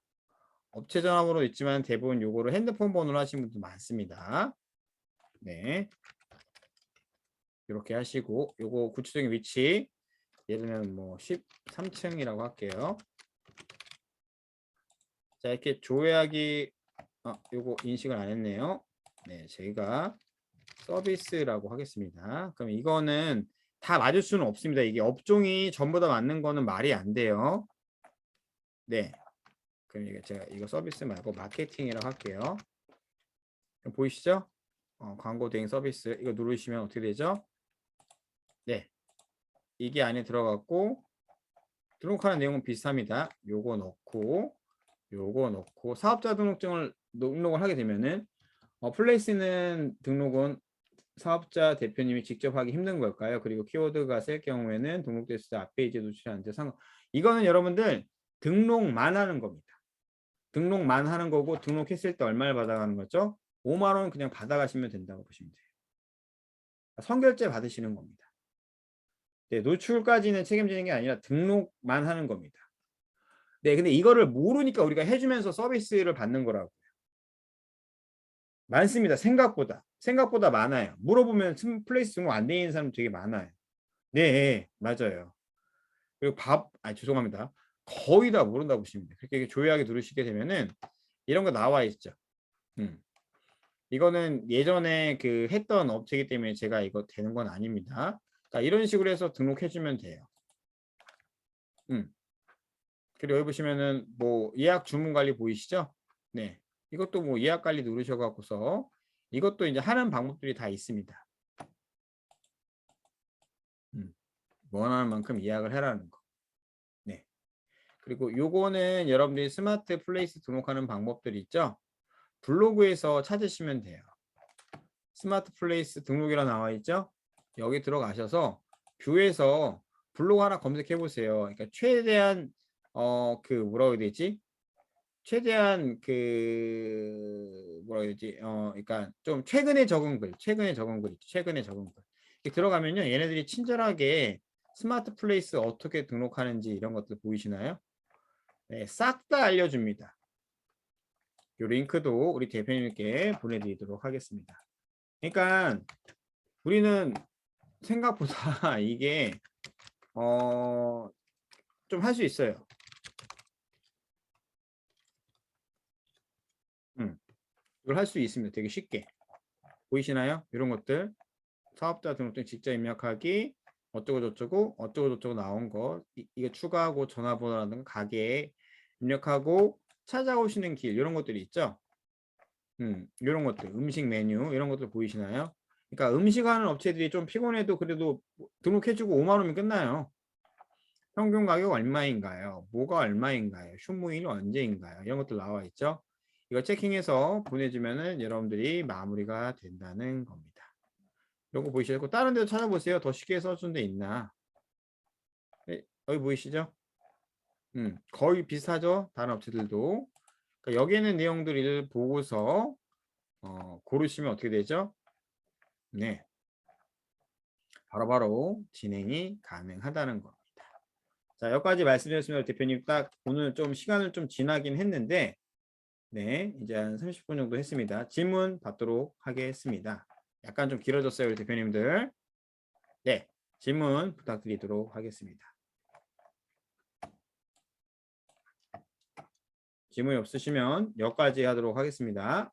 업체 전화번호 있지만 대부분 요거를 핸드폰 번호로 하시는 분들 많습니다. 네. 이렇게 하시고 요거 구체적인 위치 예를 들면 뭐 13층이라고 할게요. 자, 이렇게 조회하기 요거 인식을 안 했네요. 네, 저희가 서비스라고 하겠습니다. 그럼 이거는 다 맞을 수는 없습니다. 이게 업종이 전부 다 맞는 거는 말이 안 돼요. 네. 그럼 제가 이거 서비스 말고 마케팅이라고 할게요. 보이시죠? 광고 대행 서비스 이거 누르시면 어떻게 되죠? 네. 이게 안에 들어갔고 등록하는 내용은 비슷합니다. 요거 넣고 사업자 등록증을 등록을 하게 되면은 플레이스는 등록은 사업자 대표님이 직접 하기 힘든 걸까요? 그리고 키워드가 셀 경우에는 등록됐을 때 앞페이지에 노출하는데 이거는 여러분들 등록만 하는 겁니다. 등록만 하는 거고 등록했을 때 얼마를 받아가는 거죠? 5만 원 그냥 받아가시면 된다고 보시면 돼요. 선결제 받으시는 겁니다. 네, 노출까지는 책임지는 게 아니라 등록만 하는 겁니다. 네, 근데 이거를 모르니까 우리가 해주면서 서비스를 받는 거라고. 많습니다. 생각보다 많아요. 물어보면 플레이스 등록 안 돼 있는 사람 되게 많아요. 네, 맞아요. 그리고 죄송합니다. 거의 다 모른다고 보시면 돼요. 그렇게 조용하게 누르시게 되면은 이런 거 나와 있죠. 이거는 예전에 그 했던 업체이기 때문에 제가 이거 되는 건 아닙니다. 그러니까 이런 식으로 해서 등록해주면 돼요. 그리고 여기 보시면은 뭐 예약 주문 관리 보이시죠? 네. 이것도 뭐 예약 관리 누르셔갖고서 이것도 이제 하는 방법들이 다 있습니다. 원하는 만큼 예약을 해라는 거. 네. 그리고 요거는 여러분들이 스마트 플레이스 등록하는 방법들이 있죠? 블로그에서 찾으시면 돼요. 스마트 플레이스 등록이라 나와 있죠? 여기 들어가셔서 뷰에서 블로그 하나 검색해 보세요. 그러니까 최대한 그 뭐라고 해야 되지? 최대한 그 뭐라 해야 되지? 그러니까 좀 최근에 적은 글 있죠. 최근에 적은 글. 들어가면요. 얘네들이 친절하게 스마트 플레이스 어떻게 등록하는지 이런 것들 보이시나요? 네, 싹 다 알려줍니다. 이 링크도 우리 대표님께 보내드리도록 하겠습니다. 그러니까 우리는 생각보다 이게 좀 할 수 있어요. 이걸 할 수 있습니다. 되게 쉽게. 보이시나요? 이런 것들. 사업자 등록증 직접 입력하기, 어쩌고 저쩌고 나온 거, 이게 추가하고 전화번호라든가 가게에 입력하고 찾아오시는 길, 이런 것들이 있죠. 이런 것들, 음식 메뉴, 이런 것들 보이시나요? 그러니까 음식하는 업체들이 좀 피곤해도 그래도 등록해주고 5만 원이면 끝나요. 평균 가격 얼마인가요? 뭐가 얼마인가요? 휴무일 언제인가요? 이런 것들 나와 있죠. 이거 체킹해서 보내주면은 여러분들이 마무리가 된다는 겁니다. 이런 거 보이시고 다른 데도 찾아보세요. 더 쉽게 써준 데 있나? 네, 여기 보이시죠? 거의 비슷하죠? 다른 업체들도. 그러니까 여기 있는 내용들을 보고서 고르시면 어떻게 되죠? 네, 바로바로 진행이 가능하다는 겁니다. 자, 여기까지 말씀드렸습니다. 대표님 딱 오늘 좀 시간을 좀 지나긴 했는데 네, 이제 한 30분 정도 했습니다. 질문 받도록 하겠습니다. 약간 좀 길어졌어요, 우리 대표님들. 네, 질문 부탁드리도록 하겠습니다. 질문이 없으시면 여기까지 하도록 하겠습니다.